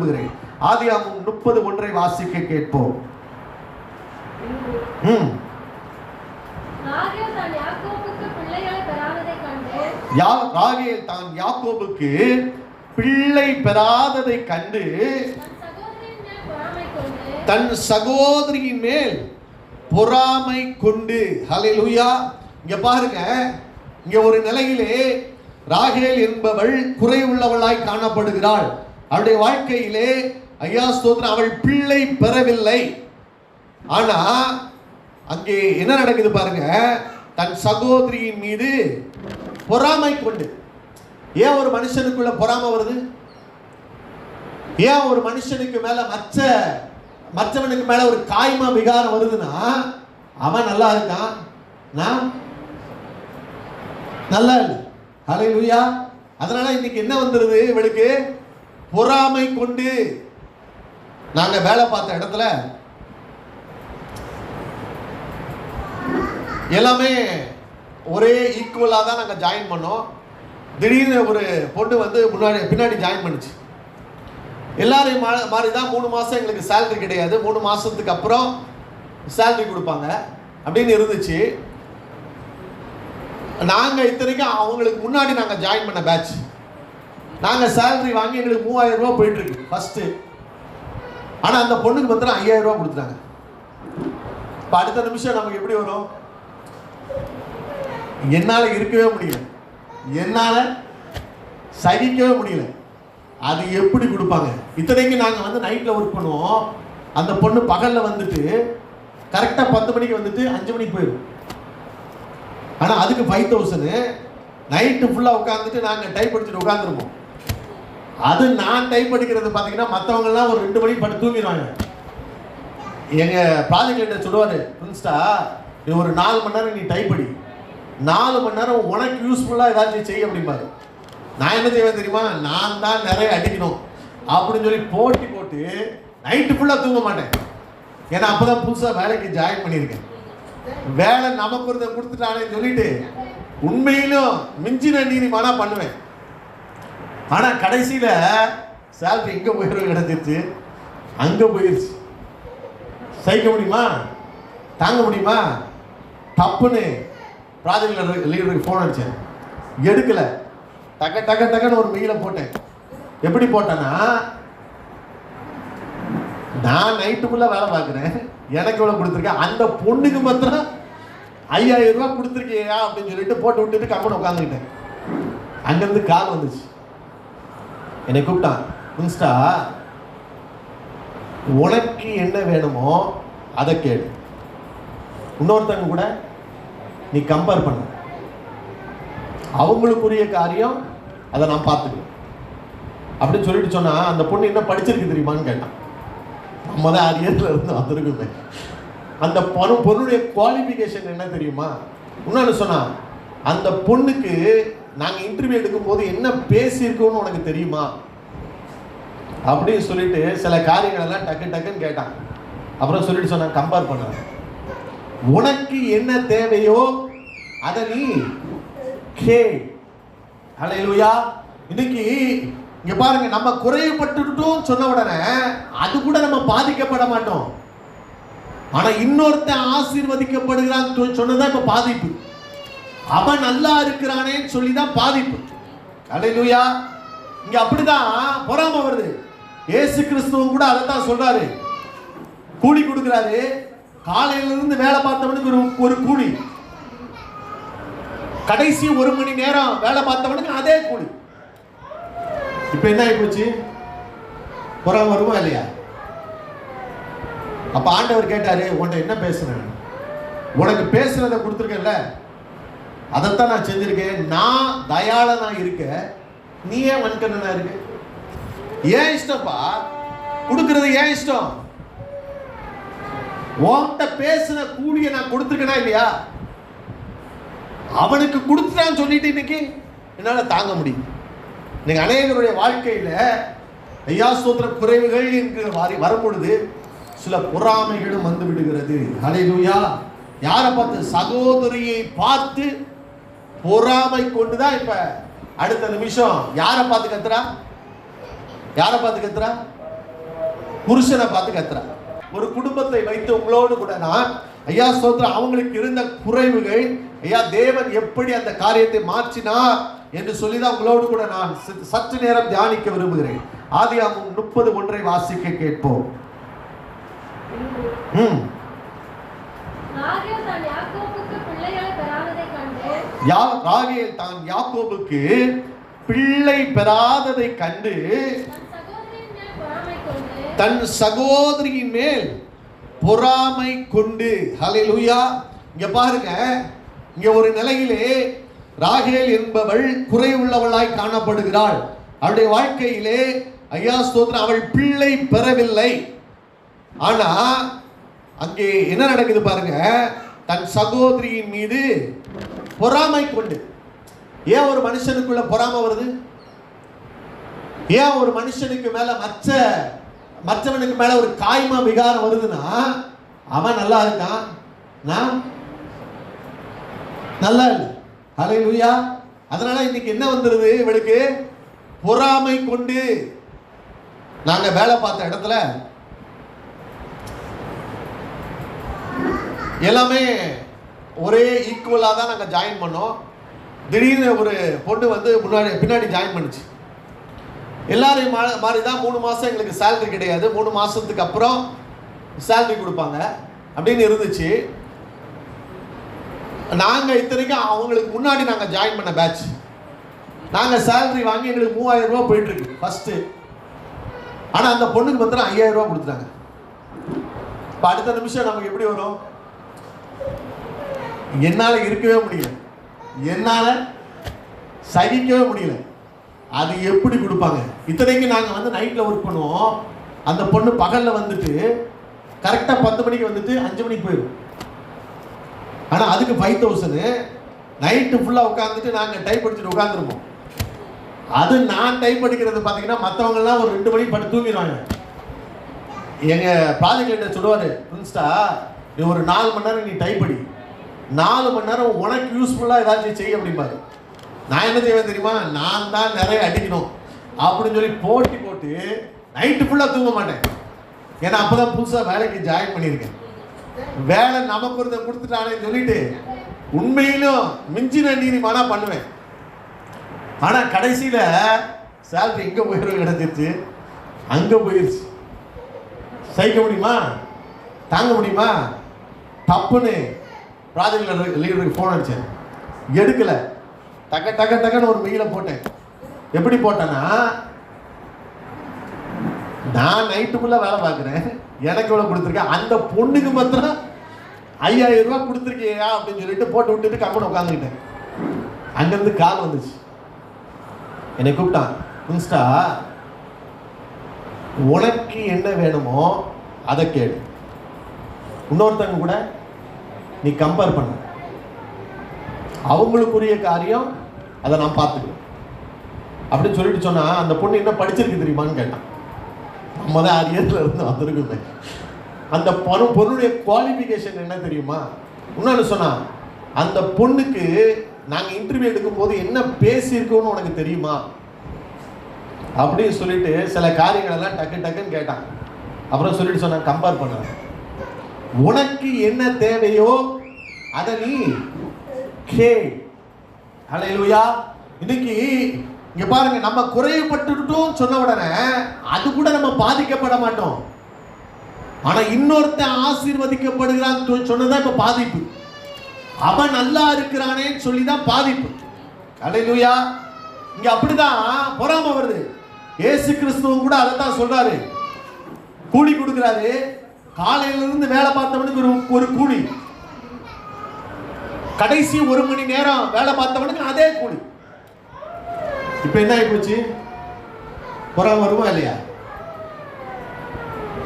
சொல்லுகிறேன். ஆதியாகமம் 30:1 வாசிக்க கேட்போம். ராகேல் தான் யாக்கோபுக்கு பிள்ளை பெறாததை கண்டு தன் சகோதரியின் மேல் பொறாமை கொண்டு. ஹல்லேலூயா. இங்க பாருங்க, இங்க ஒரு நிலையிலே ராகேல் என்பவள் குறைவுள்ளவளாய் காணப்படுகிறாள். அவளுடைய வாழ்க்கையிலே ஐயா ஸ்தோத்திரம், அவள் பிள்ளை பெறவில்லை. ஆனா அங்கே என்ன நடக்குது பாருங்க, தன் சகோதரியின் மீது பொறாமை கொண்டு. ஏன் ஒரு மனுஷனுக்குள்ள பொறாமை வருது? ஏன் ஒரு மனுஷனுக்கு மேல மற்றவனுக்கு மேல ஒரு காய்மா விகாரம் வருதுன்னா, அவன் நல்லா இருக்கான், நான் நல்லா இல்லை. ஹல்லேலூயா. அதனால இன்னைக்கு என்ன வந்துருது இவளுக்கு? பொறாமை கொண்டு. நாங்க வேலை பார்த்த இடத்துல எல்லாமே ஒரே ஈக்குவலா தான் நாங்க ஜாயின் பண்ணோம். திடீர்னு ஒரு பொண்ணு வந்து பின்னாடி ஜாயின் பண்ணுச்சு. எல்லாரையும் மாதிரி தான் 3 மாசம் எங்களுக்கு சேலரி கிடையாது, 3 மாசத்துக்கு அப்புறம் சேலரி கொடுப்பாங்க அப்படின்னு இருந்துச்சு. நாங்க இத்தனைக்கும் அவங்களுக்கு முன்னாடி நாங்க ஜாயின் பண்ண பேட்ச். நாங்க சேலரி வாங்கி எங்களுக்கு 3000 ரூபாய் போயிட்டு இருக்கு ஃபர்ஸ்ட். ஆனா அந்த பொண்ணுக்கு மாத்திரம் 5000 ரூபாய் கொடுத்துட்டாங்க. இப்ப அடுத்த நிமிஷம் நமக்கு எப்படி வரும்? என்னால இருக்கவே முடியல, என்னால சகிக்கவே முடியல. அது எப்படி கொடுப்பாங்க? இத்தனைக்கு நாங்க வந்து நைட்ல ஒர்க் பண்ணுவோம். அந்த பொண்ணு பகல்ல வந்துட்டு கரெக்டா 10 மணிக்கு வந்துட்டு 5 மணிக்கு போயிடும். ஆனா அதுக்கு 5000 நைட்டு ஃபுல்லா உட்காந்துட்டு நாங்க டைப் அடிச்சுட்டு உட்காந்துருப்போம். அது நான் டைப் அடிக்கிறது பாத்தீங்கன்னா மற்றவங்க எல்லாம் ஒரு 2 மணிக்கு படுத்து தூங்கிடுவாங்க. எங்க ப்ராஜெக்ட் லீடர் சொல்லுவாரு, பிரின்ஸ்டா ஒரு 4 மணி நேரம் நீ டைப் அடி, 4 மணி நேரம் உனக்கு யூஸ்ஃபுல்லா ஏதாச்சும் செய்ய அப்படிம்பாரு. நான் என்ன செய்வேன் தெரியுமா? நான் தான் நிறைய அடிக்கணும் அப்படின்னு சொல்லி போட்டு நைட்டு ஃபுல்லா தூங்க மாட்டேன். ஏன்னா அப்பதான் புதுசா வேலைக்கு ஜாயின் பண்ணியிருக்கேன். வேலை நமக்கு ஒருத்தர் கொடுத்துட்டானேன்னு சொல்லிட்டு உண்மையிலும் மிஞ்சின நீதிமானா பண்ணுவேன். ஆனா கடைசியில சேலரி எங்க போயிடும் கிடைச்சிருச்சு, அங்க போயிருச்சு. சகிக்க முடியுமா? தாங்க முடியுமா? தப்புன்னு ப்ராஜெக்ட் லீடருக்கு ஃபோன் அடிச்சேன், எடுக்கல. டக்குன்னு ஒரு மெயில போட்டேன். எப்படி போட்டேன்னா, நான் நைட்டுக்குள்ள வேலை பார்க்குறேன், எனக்கு எவ்வளவு கொடுத்துருக்கேன், அந்த பொண்ணுக்கு மாத்திரம் 5000 ரூபாய் கொடுத்துருக்கியா அப்படின்னு சொல்லிட்டு போட்டு விட்டுட்டு கம்பெனி உட்காந்துக்கிட்டேன். அங்கிருந்து கால் வந்துச்சு, என்னை கூப்பிட்டான், மின்ஸ்டா உனக்கு என்ன வேணுமோ அதை கேளு, இன்னொருத்தங்க கூட நீ கம்பேர் பண்ண, அவங்களுக்குரிய காரியம் அதை நான் பார்த்துக்குவேன் அப்படின்னு சொல்லிட்டு சொன்னா, அந்த பொண்ணு என்ன படிச்சிருக்கு தெரியுமான்னு கேட்டான். நம்ம தான் அரியர்ல இருந்து வந்திருக்குமே. அந்த பொண்ணுடைய குவாலிஃபிகேஷன் என்ன தெரியுமா? இன்னொன்னு சொன்னா, அந்த பொண்ணுக்கு நாங்க இன்டர்வியூ எடுக்கும் போது என்ன பேசியிருக்கோம்னு உனக்கு தெரியுமா அப்படின்னு சொல்லிட்டு சில காரியங்கள் எல்லாம் டக்குன்னு கேட்டான். அப்புறம் சொல்லிட்டு சொன்னா, கம்பேர் பண்ண, உனக்கு என்ன தேவையோ அதை நீ கே. ஹல்லேலூயா. இன்னைக்கு இங்க பாருங்க, நம்ம குறைவுபட்டுட்டோம் சொன்ன உடனே அது கூட நம்ம பாதிக்கப்பட மாட்டோம். ஆனா இன்னொருத்தன் ஆசீர்வதிக்கப்படுகிறான் சொன்னதான் இப்ப பாதிப்பு. அவன் நல்லா இருக்கிறானேன்னு சொல்லிதான் பாதிப்பு. ஹல்லேலூயா. இங்க அப்படிதான் பொறாமை வருது. இயேசு கிறிஸ்துவும் கூட அதைத்தான் சொல்றாரு, கூலி கொடுக்கிறாரு. காலையில இருந்து வேலை பார்த்தவனுக்கு ஒரு கூலி, கடைசி 1 மணி நேரம் வேலை பார்த்தவனுக்கு அதே கூலி. இப்ப என்ன ஆகி போச்சு? பொறாமை வருமா இல்லையா? அப்ப ஆண்டவர் கேட்டாரு, உன்கிட்ட என்ன பேசுறேன்? உனக்கு பேசுறத கொடுத்துருக்கேன்ல, அதைத்தான் நான் செஞ்சிருக்கேன். நான் தயாளனா இருக்க, நீ ஏன் வன்கண்ணனா இருக்க? ஏன் இஷ்டப்பா, கொடுக்கறது ஏன் இஷ்டம். உன்கிட்ட பேசுன கூலியை நான் கொடுத்துருக்கேனா இல்லையா? அவனுக்கு கொடுத்துட்டான்னு சொல்லிட்டு இன்னைக்கு என்னால தாங்க முடியும். இன்னைக்கு அநேகருடைய வாழ்க்கையில ஐயா ஸ்தோத்திர குறைவுகள் என்று வரும்பொழுது சில பொறாமைகளும் வந்து விடுகிறது. ஹல்லேலூயா. யாரை பார்த்து? சகோதரியை பார்த்து பொறாமை கொண்டுதான் இப்ப அடுத்த நிமிஷம் யாரை பார்த்து கத்துறா? யாரை பார்த்து கத்துறா? புருஷனை பார்த்து கத்துறாங்க. ஒரு குடும்பத்தை வைத்து உங்களோடு கூட நான் ஐயா ஸ்தோத்திரம் அவங்களுக்கு இருந்த குறைவுகள் ஐயா தேவன் எப்படி அந்த காரியத்தை மாற்றினார் என்று சொல்லிதான் உங்களோடு கூட நான் சற்று நேரம் தியானிக்க விரும்புகிறேன். ஆதியாகமம் 30:1 வாசிக்க கேட்போம். ராகேல் தான் யாக்கோபுக்கு பிள்ளை பெறாததை கண்டு தன் சகோதரியின் மேல் பொறாமை கொண்டு. ஹல்லேலூயா. இங்க பாருங்க, இங்க ஒரு நிலையிலே ராகேல் என்பவள் குறைவுள்ளவளாய் காணப்படுகிறாள். அவளுடைய வாழ்க்கையிலே ஐயா ஸ்தோத்திரம் அவள் பிள்ளை பெறவில்லை. ஆனா அங்கே என்ன நடக்குது பாருங்க, தன் சகோதரியின் மீது பொறாமை கொண்டு. ஏன் ஒரு மனுஷனுக்குள்ள பொறாமை வருது? ஏன் ஒரு மனுஷனுக்கு மேல மற்றவனுக்கு மேல ஒரு காய்மா விகாரம் வருதுன்னா, அவன் நல்லா இருக்கான், நான் நல்லா இல்லை. ஹல்லேலூயா. அதனால இன்னைக்கு என்ன வந்துருது இவளுக்கு? பொறாமை கொண்டு. நாங்க வேலை பார்த்த இடத்துல எல்லாமே ஒரே ஈக்குவலா தான் நாங்க ஜாயின் பண்ணோம். திடீர்னு ஒரு பொண்ணு வந்து பின்னாடி ஜாயின் பண்ணுச்சு. எல்லாரையும் மாதிரி தான் 3 மாதம் எங்களுக்கு சேலரி கிடையாது, 3 மாதத்துக்கு அப்புறம் சேலரி கொடுப்பாங்க அப்படின்னு இருந்துச்சு. நாங்கள் இத்தனைக்கும் அவங்களுக்கு முன்னாடி நாங்கள் ஜாயின் பண்ண பேட்ச். நாங்கள் சேலரி வாங்கி எங்களுக்கு 3000 ரூபா போயிட்டுருக்கு ஃபஸ்ட்டு. ஆனால் அந்த பொண்ணுக்கு மாத்திரம் 5000 ரூபா கொடுத்துட்டாங்க. இப்போ அடுத்த நிமிஷம் நமக்கு எப்படி வரும்? என்னால் இருக்கவே முடியல, என்னால் சகிக்கவே முடியல. அது எப்படி கொடுப்பாங்க? இத்தனைக்கு நாங்கள் வந்து நைட்டில் ஒர்க் பண்ணுவோம். அந்த பொண்ணு பகலில் வந்துட்டு கரெக்டாக 10 மணிக்கு வந்துட்டு 5 மணிக்கு போயிடும். ஆனால் அதுக்கு 5000 நைட்டு ஃபுல்லாக உட்காந்துட்டு நாங்கள் டைப் படிச்சுட்டு உட்காந்துருப்போம். அது நான் டைப் படிக்கிறது பார்த்தீங்கன்னா மற்றவங்கெல்லாம் ஒரு 2 மணிக்கு பட்டு தூங்கிடுவாங்க. எங்கள் ப்ராஜெக்ட் லீடர் சொல்லுவார், பிரின்ஸ்டா நீ ஒரு 4 மணி நேரம் நீ டைப் படி, 4 மணி நேரம் உனக்கு யூஸ்ஃபுல்லாக ஏதாச்சும் செய்ய அப்படிம்பாரு. நான் என்ன செய்வேன் தெரியுமா? நான் தான் நிறைய அடிக்கணும் அப்படின்னு சொல்லி போட்டு நைட்டு ஃபுல்லாக தூங்க மாட்டேன். ஏன்னா அப்போ தான் புதுசாக வேலைக்கு ஜாயின் பண்ணியிருக்கேன். வேலை நமக்கு ஒருத்தர் கொடுத்துட்டானேன்னு சொல்லிட்டு உண்மையிலும் மிஞ்சின நீதிமானா பண்ணுவேன். ஆனால் கடைசியில் சேலரி எங்கே போயிடும் கிடச்சிருச்சு, அங்கே போயிடுச்சு. சகிக்க முடியுமா? தாங்க முடியுமா? தப்புன்னு ப்ராஜெக்ட் லீடருக்கு ஃபோன் அடித்தேன், எடுக்கலை. டக்குன்னு ஒரு மெயிலை போட்டேன். எப்படி போட்டேன்னா, நான் நைட்டுக்குள்ள வேலை பார்க்குறேன், எனக்கு எவ்வளோ கொடுத்துருக்கேன், அந்த பொண்ணுக்கு மாத்திரம் 5000 ரூபா கொடுத்துருக்கியா அப்படின்னு சொல்லிட்டு போட்டு விட்டுட்டு கம்பெனி உட்காந்துக்கிட்டேன். அங்கேருந்து கால் வந்துச்சு, என்னை கூப்பிட்டான், மின்ஸ்டா உனக்கு என்ன வேணுமோ அதை கேடு, இன்னொருத்தங்க கூட நீ கம்பேர் பண்ண, அவங்களுக்குரிய காரியம் அதை நான் பார்த்துக்குவேன் அப்படின்னு சொல்லிட்டு சொன்னா, அந்த பொண்ணு என்ன படிச்சிருக்கு தெரியுமான்னு கேட்டான். நம்ம தான் அரியர்ல இருந்து வந்திருக்குமே. அந்த பொண்ணுடைய குவாலிஃபிகேஷன் என்ன தெரியுமா? இன்னொன்று சொன்னா, அந்த பொண்ணுக்கு நாங்கள் இன்டர்வியூ எடுக்கும் போது என்ன பேசியிருக்கோன்னு உனக்கு தெரியுமா அப்படின்னு சொல்லிட்டு சில காரியங்கள் எல்லாம் டக்குன்னு கேட்டான். அப்புறம் சொல்லிட்டு சொன்னா, கம்பேர் பண்ண, உனக்கு என்ன தேவையோ அதை நீ கே. ஹல்லேலூயா. இன்னைக்கு இங்க பாருங்க, நம்ம குறைவுபட்டுட்டோம் சொன்ன உடனே அது கூட நம்ம பாதிக்கப்பட மாட்டோம். ஆனா இன்னொருத்தன் ஆசீர்வதிக்கப்படுகிறான் சொன்னதான் இப்ப பாதிப்பு. அவன் நல்லா இருக்கிறானே சொல்லிதான் பாதிப்பு. ஹல்லேலூயா. இங்க அப்படிதான் பொறாமை வருது. இயேசு கிறிஸ்துவும் கூட அதைத்தான் சொல்றாரு. கூலி கொடுக்கிறாரு, காலையில இருந்து வேலை பார்த்தவனுக்கு ஒரு கூலி, கடைசி 1 மணி நேரம் வேலை பார்த்தவனுக்கு அதே கூலி. இப்ப என்ன ஆயிப்போச்சு? பொறாமை வருமா இல்லையா?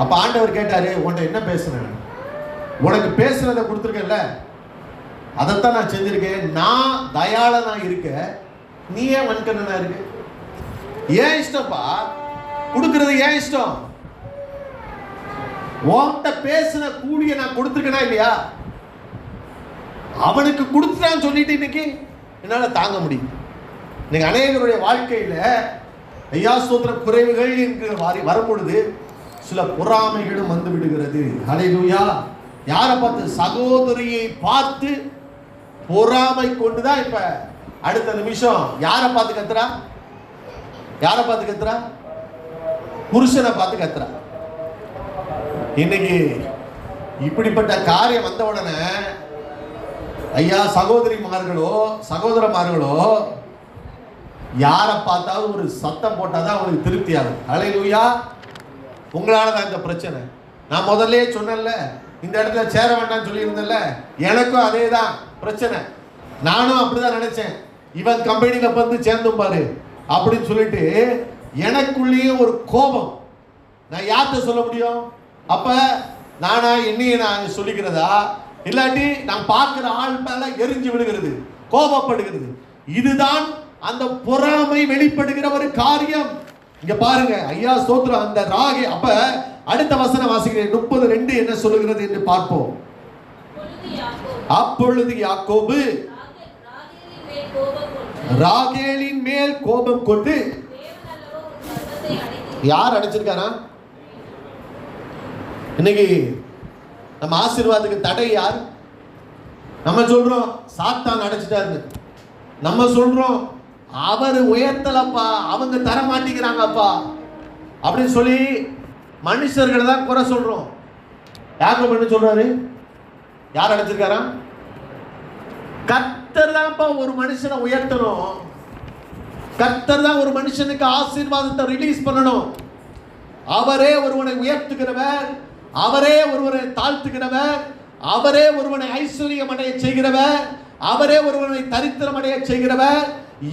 அப்ப ஆண்டவர் கேட்டாரு, உன்கிட்ட என்ன பேசுறேன்? உனக்கு பேசுறதை கொடுத்துருக்கேன்ல, அதைத்தான் நான் செஞ்சிருக்கேன். நான் தயாளனா இருக்க, நீ ஏன் வன்கண்ணனா இருக்கு? ஏன் இஷ்டப்பா, கொடுக்கறது ஏன் இஷ்டம். உன்கிட்ட பேசின கூலியை நான் கொடுத்துருக்கேனா இல்லையா? அவனுக்கு கொடுத்துட்டான்னு சொல்லிட்டு இன்னைக்கு என்னால தாங்க முடியும். இன்னைக்கு அநேகருடைய வாழ்க்கையில ஐயா ஸ்தோத்திர குறைவுகள் என்று வரும்பொழுது சில பொறாமைகளும் வந்து விடுகிறது. ஹல்லேலூயா. யாரை பார்த்து? சகோதரியை பார்த்து பொறாமை கொண்டுதான் இப்ப அடுத்த நிமிஷம் யாரை பார்த்து கத்துறா? யாரை பார்த்து கத்துறா? புருஷனை பார்த்து கத்துறா. இன்னைக்கு இப்படிப்பட்ட காரியம் வந்த உடனே ஐயா சகோதரிமார்களோ சகோதரமார்களோ யாரை பார்த்தாவது ஒரு சத்தம் போட்டாதான் அவங்களுக்கு திருப்தி ஆகும். ஹல்லேலூயா. உங்களால தான் இந்த பிரச்சனை. நான் முதல்ல சொன்னேன்ல, இந்த இடத்துல சேர வேண்டாம்னு சொல்லியிருந்தேன்ல, எனக்கும் அதே தான் பிரச்சனை. நானும் அப்படிதான் நினைச்சேன். இவன் கம்பெனியில வந்து சேர்ந்தும் பாரு அப்படின்னு சொல்லிட்டு எனக்குள்ளேயே ஒரு கோபம். நான் யார்கிட்ட சொல்ல முடியும்? அப்ப நானா என்னையே நான் சொல்லிக்கிறதா, இல்லாட்டி நான் பார்க்கிற ஆள் மேல எரிஞ்சு விடுகிறது, கோபப்படுகிறது. இதுதான் அந்த பொறாமை வெளிப்படுகிற ஒரு காரியம். இங்க பாருங்க ஐயா ஸ்தோத்திரம். அந்த ராகே அப்ப அடுத்த வசனம் வாசிக்கிறேன் 32 என்ன சொல்லுகிறது என்று பார்ப்போம். அப்பொழுது யாக்கோபு ராகேலின் மேல் கோபம் கொண்டு, யார் அடைச்சிருக்காரா? இன்னைக்கு நம்ம ஆசீர்வாதத்துக்கு தடை யார்? நம்ம சொல்றோம் சாத்தான் அடைச்சிட்டாரு. நம்ம சொல்றோம் அவர் உயர்த்தலப்பா, அவங்க தர மாட்டேங்கிறாங்கப்பா அப்படின்னு சொல்லி மனுஷர்களை தான் குறை சொல்றோம். யாக்கோபு என்ன சொல்றாரு? யார் அடைச்சிருக்காரா? கர்த்தர் தான்ப்பா ஒரு மனுஷனை உயர்த்தணும். கர்த்தர் தான் ஒரு மனுஷனுக்கு ஆசீர்வாதத்தை ரிலீஸ் பண்ணணும். அவரே ஒருவனை உயர்த்துகிறவர், அவரே ஒருவனை தாழ்த்துகிறவர், அவரே ஒருவனை ஐஸ்வர்யம் அடைய செய்கிறவர், அவரே ஒருவனை தரித்திரம் அடைய செய்கிறவர்.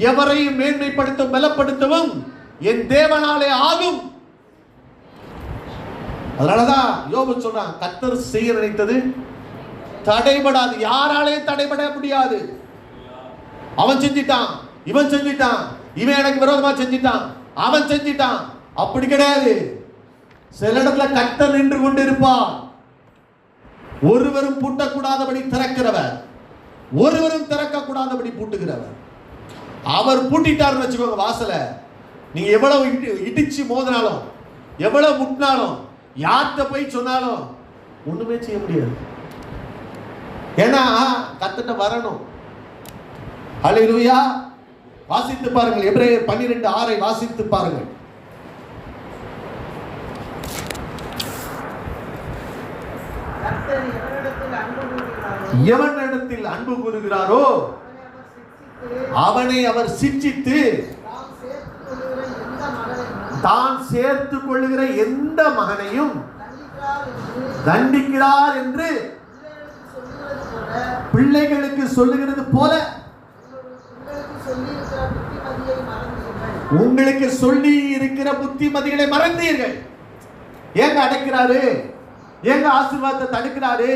எவரையும் மேன்மைப்படுத்தும் பலப்படுத்தவும் என் தேவனாலே ஆகும். அதனாலதான் யோபு சொல்றான், கர்த்தர் செய்ய நினைத்தது தடைபடாது. யாராலையும் தடைபட முடியாது. அவன் செஞ்சிட்டான், இவன் செஞ்சிட்டான், இவன் எனக்கு விரோதமா செஞ்சிட்டான், அவன் செஞ்சிட்டான், அப்படி கிடையாது. சில இடத்துல கர்த்தர் நின்று கொண்டு இருப்பான். ஒருவரும் பூட்டக்கூடாதபடி திறக்கிறவர், ஒருவரும் திறக்கக்கூடாதபடி பூட்டுகிறவர். அவர் பூட்டிட்டாருன்னு வச்சுக்கோங்க வாசல, நீங்க எவ்வளவு இடிச்சு மோதினாலும், எவ்வளவு முட்டினாலும், யார்கிட்ட போய் சொன்னாலும் ஒண்ணுமே செய்ய முடியாது. ஏன்னா கர்த்தர்ட்ட வரணும். ஹல்லேலூயா. வாசித்து பாருங்கள், எபிரேயர் 12:6 வாசித்து பாருங்கள். எவனிடத்தில் அன்பு கூறுகிறாரோ அவனை அவர் சிட்சித்து தான் சேர்த்துக் கொள்ளுகிற எந்த மகனையும் தண்டிக்கிறார் என்று பிள்ளைகளுக்கு சொல்லுகிறது போல உங்களுக்கு சொல்லி இருக்கிற புத்திமதிகளை மறந்தீர்கள். ஏங்க அடைக்கிறாரு? ஏங்க ஆசீர்வாதத்தை தடுக்கிறாரு?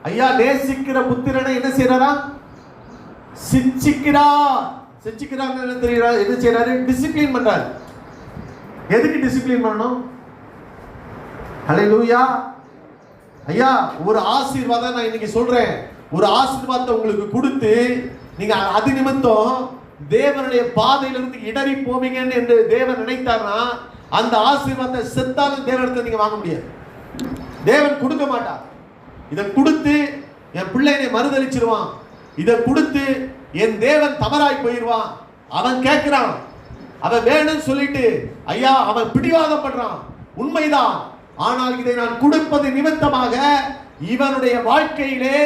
ஐயா நேசிக்கிற புத்திரனை என்ன செய்யறாரா? சிட்சிக்கிறார். சிட்சிக்கிறார் என்ன தெரியுறா? என்ன செய்யறாரு? டிசிப்ளின் பண்றாரு. எதுக்கு டிசிப்ளின் பண்ணணும்? ஹல்லேலூயா. ஐயா ஒரு ஆசீர்வாதம் நான் இன்னைக்கு சொல்றேன், ஒரு ஆசீர்வாதத்தை உங்களுக்கு கொடுத்து நீங்க அது நிமித்தம் தேவனுடைய பாதையிலிருந்து இடறி போவீங்கன்னு என்று தேவன் நினைத்தார்னா அந்த ஆசீர்வாதத்தை செத்தாலும் தேவனிடத்தை நீங்க வாங்க முடியாது. தேவன் கொடுக்க மாட்டார். இதை கொடுத்து என் பிள்ளைனை மறுதளிச்சிருவான், இதை கொடுத்து என் தேவன் தவறாய் போயிடுவான். அவன் கேட்கிறான், அவன் வேணும்னு சொல்லிட்டு ஐயா அவன் பிடிவாதம் பண்றான், உண்மைதான். ஆனால் இதை நான் கொடுப்பது நிமித்தமாக இவனுடைய வாழ்க்கையிலே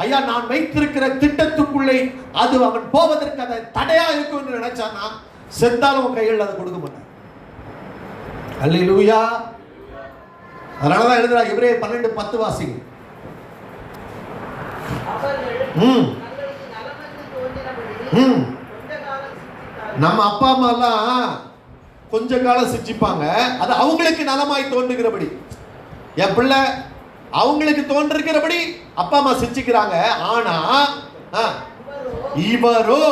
ஐயா நான் வைத்திருக்கிற திட்டத்துக்குள்ளே அது அவன் போவதற்கு அதை தடையா இருக்கும் என்று நினைச்சானா செத்தாலும் உன் கையில் அதை கொடுக்க மாட்டான். அல்லேலூயா. அதனாலதான் எழுதுறா எபிரேயர் 12:10 வாசிங்க. நம்ம அப்பா அம்மா எல்லாம் கொஞ்ச காலம் சிரிச்சிப்பாங்க, அது அவங்களுக்கு நலமாய் தோன்றுகிறபடி. என் பிள்ளை அவங்களுக்கு தோன்றுகிறபடி அப்பா அம்மா சிரிச்சுக்கிறாங்க. ஆனா இவரோ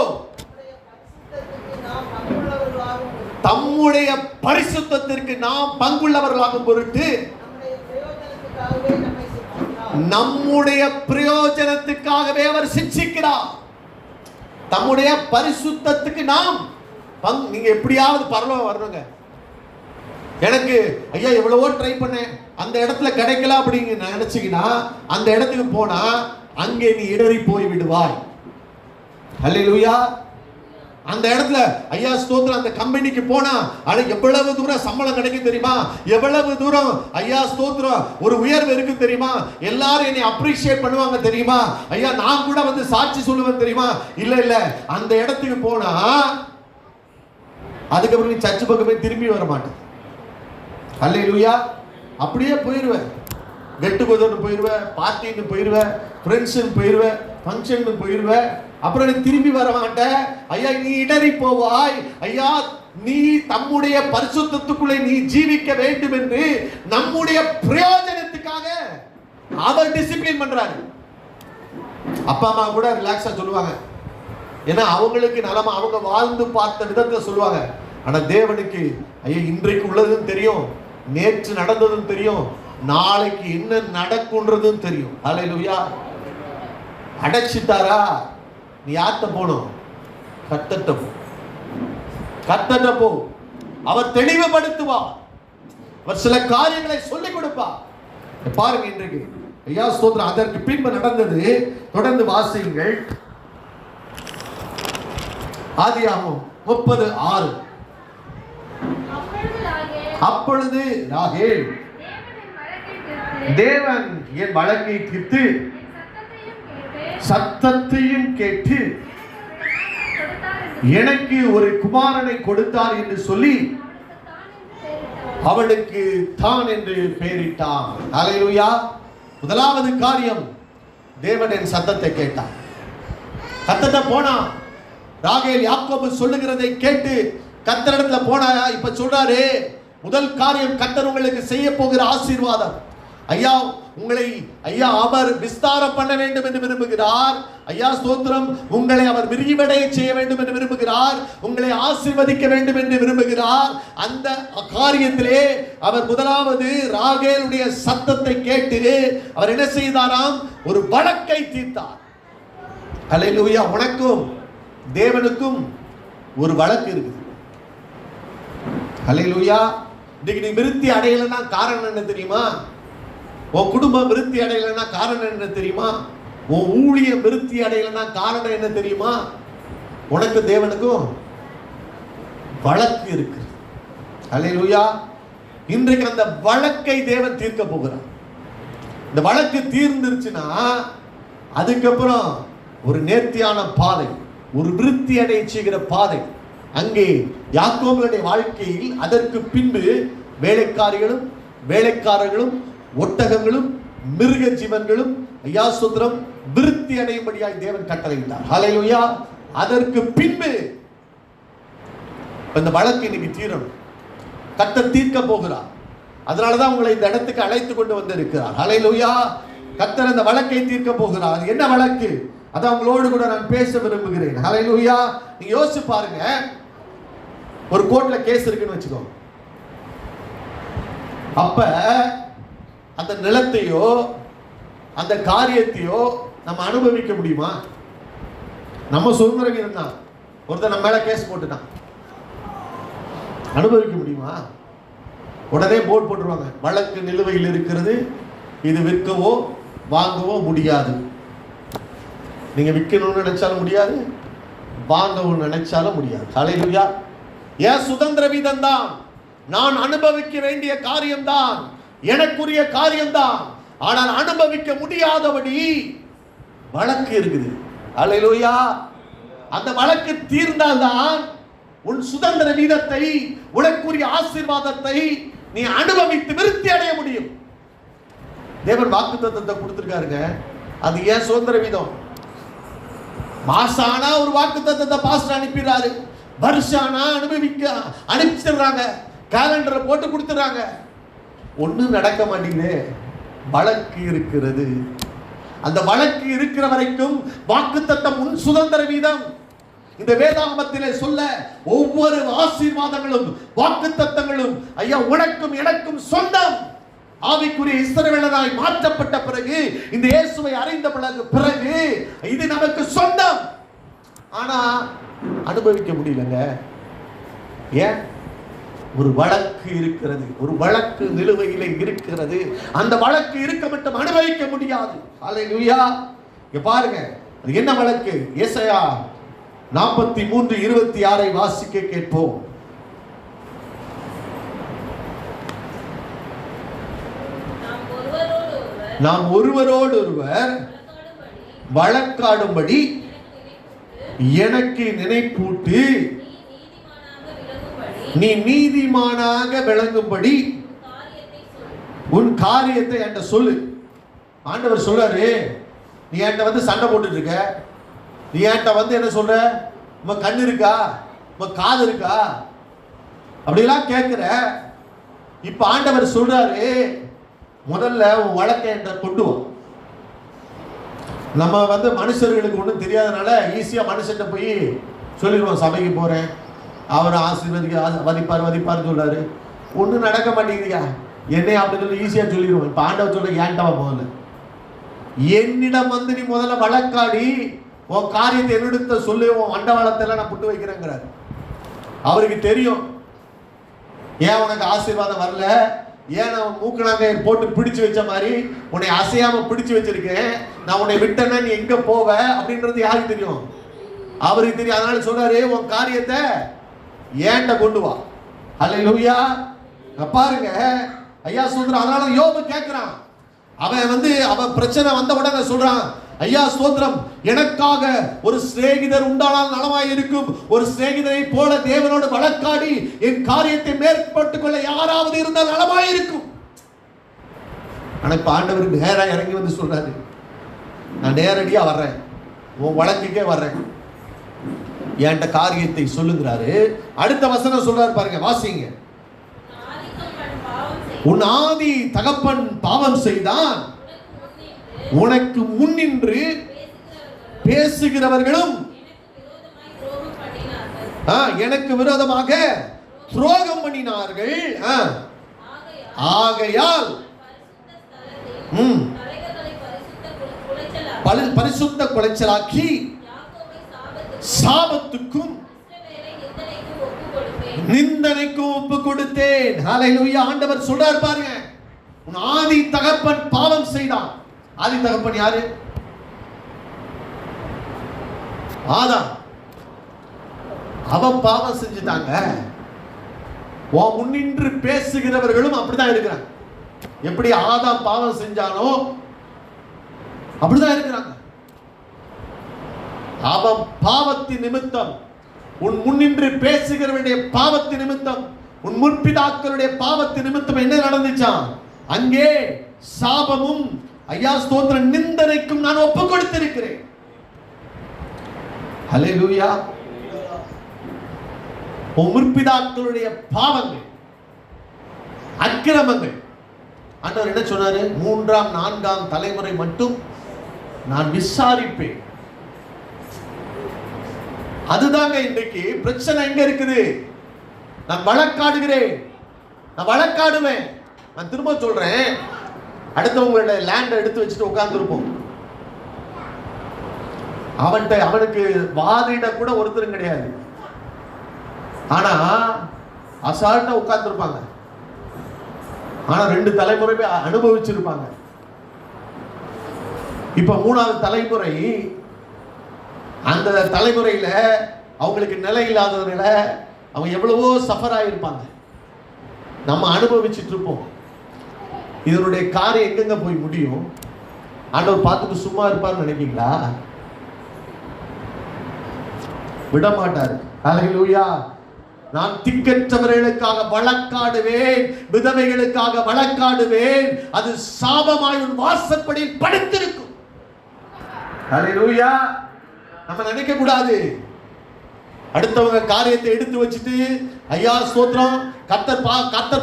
தம்முடைய பரிசுத்தத்திற்கு நாம் பங்குள்ளவர்களாகும் பொருட்டு நம்முடைய பிரயோஜனத்துக்காகவே அவர் சிக்ஷிக்கிறார். தம்முடைய பரிசுத்தத்துக்கு நாம் நீங்க எப்படியாவது பரலோகம் வரணுங்க. எனக்கு ஐயா எவ்வளவோ ட்ரை பண்ணேன், அந்த இடத்துல கிடைக்கல அப்படிங்க நினைச்சீங்கன்னா அந்த இடத்துக்கு போனா அங்கே நீ இடறி போய் விடுவாய். அல்லேலூயா. அந்த இடத்துல ஐயா ஸ்தோத்திரம், அந்த கம்பெனிக்கு போனா அது எவ்வளவு தூரம் சம்பளம் கிடைக்கும் தெரியுமா, எவ்வளவு தூரம் ஐயா ஸ்தோத்திரம் ஒரு உயர்வு இருக்கு தெரியுமா, எல்லாரும் என்னை அப்ரிஷியேட் பண்ணுவாங்க தெரியுமா, ஐயா நான் கூட வந்து சாட்சி சொல்லுவேன் தெரியுமா. இல்ல இல்ல, அந்த இடத்துக்கு போனா அதுக்கப்புறம் நீ சர்ச்சு பக்கமே திரும்பி வர மாட்டேன். அல்லேலூயா. அப்படியே போயிடுவேன், கெட்டு குதர்னு போயிடுவேன், பார்ட்டின்னு போயிடுவேன், ஃப்ரெண்ட்ஸுன்னு போயிடுவேன், ஃபங்க்ஷன் போயிடுவேன், அப்புறம் நீ திரும்பி வர மாட்டேன். ஐயா நீ இடறி போவாய். ஐயா நீ தம்முடைய பரிசுத்தத்துக்குள்ளே நீ ஜீவிக்க வேண்டும் என்று நம்முடைய பிரயோஜனத்துக்காக அவர் டிசிப்ளின் பண்றாரு. அப்பா அம்மா கூட ரிலாக்ஸா சொல்லுவாங்க, ஏன்னா அவங்களுக்கு நலமா அவங்க வாழ்ந்து பார்த்த விதத்தை சொல்லுவாங்க. ஆனா தேவனுக்கு ஐயா இன்றைக்கு உள்ளதும் தெரியும், நேற்று நடந்ததும் தெரியும், நாளைக்கு என்ன நடக்கும்ன்றதும் தெரியும். அல்லேலூயா. அடைச்சிட்டாரா, நீ யார்கிட்ட போகணும்? கர்த்தர்ட்ட போ, கர்த்தர்ட்ட போ. அவர் தெளிவுபடுத்துவார், அவர் சில காரியங்களை சொல்லிக் கொடுப்பார். பாருங்க இன்றைக்கு ஐயா ஸ்தோத்திரம், அதற்கு பின்பு நடந்தது. தொடர்ந்து வாசியுங்கள். ஆதியாகமம் 30:6. அப்பொழுது ராகேல், தேவன் என் வழக்கை தீர்த்து சத்தத்தையும் கேட்டு எனக்கு ஒரு குமாரனை கொடுத்தார் என்று சொல்லி அவனுக்கு தான் என்று பெயரிட்டான். அல்லேலூயா. முதலாவது காரியம், தேவன் என் சத்தத்தை கேட்டார். கர்த்தர்ட்ட போனா, ராகேல் யாக்கோபு சொல்லுகிறதை கேட்டு கர்த்தரிடத்துல போனா. இப்ப சொல்றாரு, முதல் காரியம் கர்த்தர் உங்களுக்கு செய்ய போகிற ஆசீர்வாதம். ஐயா உங்களை ஐயா அவர் விஸ்தாரம் பண்ண வேண்டும் என்று விரும்புகிறார். ஐயா ஸ்தோத்திரம், உங்களை அவர் விரிவடைய செய்ய வேண்டும் என்று விரும்புகிறார், உங்களை ஆசீர்வதிக்க வேண்டும் என்று விரும்புகிறார். அந்த காரியத்திலே அவர் முதலாவது ராகேலுடைய சத்தத்தை கேட்டு அவர் என்ன செய்தாராம்? ஒரு வழக்கை தீர்த்தார். அல்லேலூயா. உனக்கும் தேவனுக்கும் ஒரு வழக்கு இருக்குது. அல்லேலூயா. இன்னைக்கு நீ விருத்தி அடையலைன்னா காரணம் என்ன தெரியுமா? உன் குடும்பம் விருத்தி அடையலைன்னா காரணம் என்ன தெரியுமா? உன் ஊழியம் விருத்தி அடையலைன்னா காரணம் என்ன தெரியுமா? உனக்கு தேவனுக்கும் வழக்கு இருக்கு. அல்லேலூயா. இன்றைக்கு அந்த வழக்கை தேவன் தீர்க்க போகிறார். இந்த வழக்கு தீர்ந்துருச்சுன்னா அதுக்கப்புறம் ஒரு நேர்த்தியான பாதை, ஒரு விருத்தி அடைய செய்கிற பாதை அங்கே யாக்கோபுடைய வாழ்க்கையில். அதற்கு பின்பு வேலைக்காரிகளும் வேலைக்காரர்களும் ஒட்டகங்களும் மிருக ஜீவன்களும் ஐயா சுத்திரம் விருத்தி அடையும்படியாய் தேவன் கட்டளையிட்டார். ஹல்லேலூயா. அதற்கு பின்பு இந்த வழக்கு இன்னைக்கு தீரணும். கர்த்தர் தீர்க்க போகிறார். அதனாலதான் உங்களை இந்த இடத்துக்கு அழைத்து கொண்டு வந்திருக்கிறார். ஹல்லேலூயா. கர்த்தர் அந்த வழக்கை தீர்க்க போகிறார். என்ன வழக்கு? அதான் உங்களோடு கூட நான் பேச விரும்புகிறேன். ஹல்லேலூயா. நீங்க யோசிச்சு பாருங்க, ஒரு கோர்ட்ல கேஸ் இருக்குன்னு வச்சுக்கோ. அப்ப அந்த நிலத்தையோ அந்த காரியத்தையோ நம்ம அனுபவிக்க முடியுமா? நம்ம சுதந்திர வீரன் தான், ஒருத்தர் நம்ம மேல கேஸ் போட்டுட்டான், அனுபவிக்க முடியுமா? உடனே போர்டு போட்டுருவாங்க, வழக்கு நிலுவையில் இருக்கிறது, இது விற்கவோ வாங்கவோ முடியாது. நீங்க விற்கணும்னு நினைச்சாலும் முடியாது, வாங்கவும் நினைச்சாலும் முடியாது. ஹல்லேலூயா. ஏன் சுதந்திர வீதம் தான், நான் அனுபவிக்க வேண்டிய காரியம்தான், எனக்குரிய காரியம்தான். ஆனால் அனுபவிக்க முடியாதபடி வழக்கு இருக்குது. ஹல்லேலூயா. அந்த வழக்கு தீர்ந்தால்தான் உன் சுதந்திர வீதத்தை, உனக்குரிய ஆசீர்வாதத்தை நீ அனுபவித்து விருத்தி அடைய முடியும். தேவன் வாக்குத்தத்தத்தை கொடுத்திருக்காருங்க. அது ஏன் சுதந்திர வீதம்? மாசானா ஒரு வாக்குத்தத்தத்தை பாஸ்டர் அனுப்பிடுறாரு, வருஷானா அனுப்பிச்சிடுறாங்க, கேலண்டரை போட்டு கொடுத்துறாங்க. ஒன்றும் நடக்க மாட்டேங்குது. வழக்கு இருக்கிறது. அந்த வழக்கு இருக்கிற வரைக்கும் வாக்குத்தத்தம் உன் சுதந்திர வீதம். இந்த வேதாகமத்திலே சொல்ல ஒவ்வொரு ஆசீர்வாதங்களும் வாக்குத்தத்தங்களும் ஐயா உனக்கும் எனக்கும் சொந்தம். ஆவிக்குரிய இஸ்ரவேலராய் மாற்றப்பட்ட பிறகு, இந்த இயேசுவை அறிந்த பிறகு இது நமக்கு சொந்தம். ஆனா அனுபவிக்க முடியலங்க. ஏன்? ஒரு வழக்கு இருக்கிறது, ஒரு வழக்கு நிலுவையிலே இருக்கிறது. அந்த வழக்கு இருக்க மட்டும் அனுபவிக்க முடியாது. ஹல்லேலூயா. இங்க பாருங்க, அது என்ன வழக்கு? ஏசாயா 43:26 வாசிக்க கேட்போம். நாம் ஒருவரோடு ஒருவர் வழக்காடும்படி எனக்கு நினைப்பூட்டு, நீ நீதிமானாக விளங்கும்படி உன் காரியத்தை என்கிட்ட சொல்லு. ஆண்டவர் சொல்றாரு, நீ என்கிட்ட வந்து சண்டை போட்டுட்டு இருக்க, நீ என்கிட்ட வந்து என்ன சொல்ற, உங்க கண்ணு இருக்கா, உங்க காது இருக்கா, அப்படிலாம் கேட்கிற. இப்ப ஆண்டவர் சொல்றாரு, முதல்ல உன் வழக்கை என்கிட்ட கொண்டு வா. நம்ம வந்து மனுஷர்களுக்கு ஒன்றும் தெரியாதனால ஈஸியா மனுஷன் போய் சொல்லிடுவோம், சபைக்கு போறேன், அவர் வதிப்பார் சொல்றாரு, ஒன்றும் நடக்க மாட்டேங்குதுயா என்னை அப்படி சொல்லி ஈஸியா சொல்லிடுவோம். இப்ப ஆண்டவர் சொல்ல, ஏன்டா முதல்ல என்னிடம் வந்து நீ முதல்ல வழக்காடி உன் காரியத்தை என்னிடத்த சொல்லி, உன் அண்டவாளத்தெல்லாம் நான் புட்டு வைக்கிறேங்கிறார். அவருக்கு தெரியும் ஏன் உனக்கு ஆசீர்வாதம் வரல, ஏன் நான் மூக்கணாங்க போட்டு பிடிச்சு வச்ச மாதிரி உன்னை அசையாம பிடிச்சு வச்சிருக்கேன், நான் உன்னை விட்டேன்னா நீ எங்க போவ அப்படின்றது யாருக்கு தெரியும்? அவருக்கு தெரியும். அதனால சொல்றாரு, உன் காரியத்தை ஏன்ட்ட கொண்டு வா. ஹல்லேலூயா. பாருங்க ஐயா ஸ்தோத்திரம். அதனால யோபு கேட்கிறான், அவன் பிரச்சனை வந்த உடனே சொல்றான், ஐயா ஸ்தோத்திரம், எனக்காக ஒரு சிநேகிதர் உண்டானால் நலமாய் இருக்கும், ஒரு சிநேகிதரை போல தேவனோடு வழக்காடி என் காரியத்தை மேற்பட்டுக் கொள்ள யாராவது இருந்தால் நலமாய் இருக்கும். ஆனா இப்ப ஆண்டவர் நேரா இறங்கி வந்து சொல்றாரு, நான் நேரடியா வர்றேன், உன் வழக்குக்கே வர்றேன், என்கிட்ட காரியத்தை சொல்லுங்கிறாரு. அடுத்த வசனம் சொல்றாரு பாருங்க, வாசிங்க. உன் ஆதி தகப்பன் பாவம் செய்தான், உனக்கு முன்னின்று பேசுகிறவர்களும் எனக்கு விரோதமாக துரோகம் பண்ணினார்கள். ஆகையால் பரிசுத்த குலைச்சலாக்கி சாபத்துக்கும் நிந்தனைக்கும் ஒப்பு கொடுத்தேன். ஹல்லேலூயா. ஆண்டவர் சொல்றார் பாருங்க, உன் ஆதி தகப்பன் பாவம் செய்தான். ஆதி தகப்பன் யாரு? ஆதாம். அவன் பாவம் செஞ்சுட்டாங்க. உன் முன்னின்று பேசுகிறவர்களும் அப்படிதான் இருக்கிறாங்க. எப்படி ஆதாம் பாவம் செஞ்சானோ அப்படிதான் இருக்கிறாங்க. அவன் பாவத்தின் நிமித்தம், உன் முன்னின்று பேசுகிறவருடைய பாவத்தின் நிமித்தம், உன் முற்பிதாக்களுடைய பாவத்தின் நிமித்தம் என்ன நடந்துச்சான்? அங்கே சாபமும் ஐயா ஸ்தோத்திர நிந்தனைக்கும் நான் ஒப்பு கொடுத்திருக்கிறேன். ஹல்லேலூயா. உன் முற்பிதாக்களுடைய பாவங்கள், அக்கிரமங்கள், ஆண்டவர் என்ன சொன்னாரு? 3ஆம் 4ஆம் தலைமுறை மட்டும் நான் விசாரிப்பேன். அதுதாங்க இன்றைக்கு பிரச்சனை. எங்க இருக்குது? நான் வழக்காடுகிறேன், நான் வழக்காடுவேன். நான் திரும்ப சொல்றேன், அடுத்தவங்களுடைய லேண்டை எடுத்து வச்சுட்டு உட்கார்ந்துருப்போம். அவனுக்கு வாதிட கூட ஒருத்தரும் கிடையாது. ஆனா அசால்ட்டா உட்கார்ந்துருப்பாங்க. ஆனா 2 தலைமுறை அனுபவிச்சிருப்பாங்க. இப்ப 3ஆவது தலைமுறை, அந்த தலைமுறையில அவங்களுக்கு நிலை இல்லாததுனால அவங்க எவ்வளவோ சஃபர் ஆகியிருப்பாங்க. நம்ம அனுபவிச்சுட்டு இருப்போம். இதனுடைய காரியம் எங்கெங்க போய் முடியும்? ஆண்டவர் பார்த்துட்டு சும்மா இருப்பார்னு நினைக்கிறீங்களா? விட மாட்டாரு. ஹல்லேலூயா. நான் திக்கற்றவர்களுக்காக வழக்காடுவேன், விதவைகளுக்காக வழக்காடுவேன், அது சாபமாய் உன் வாசற்படியில் படுத்திருக்கும். ஹல்லேலூயா. நம்ம நினைக்க கூடாது, அடுத்தவங்க காரியத்தை எடுத்து வச்சுட்டு ஐயா ஸ்தோத்திரம், கர்த்தர்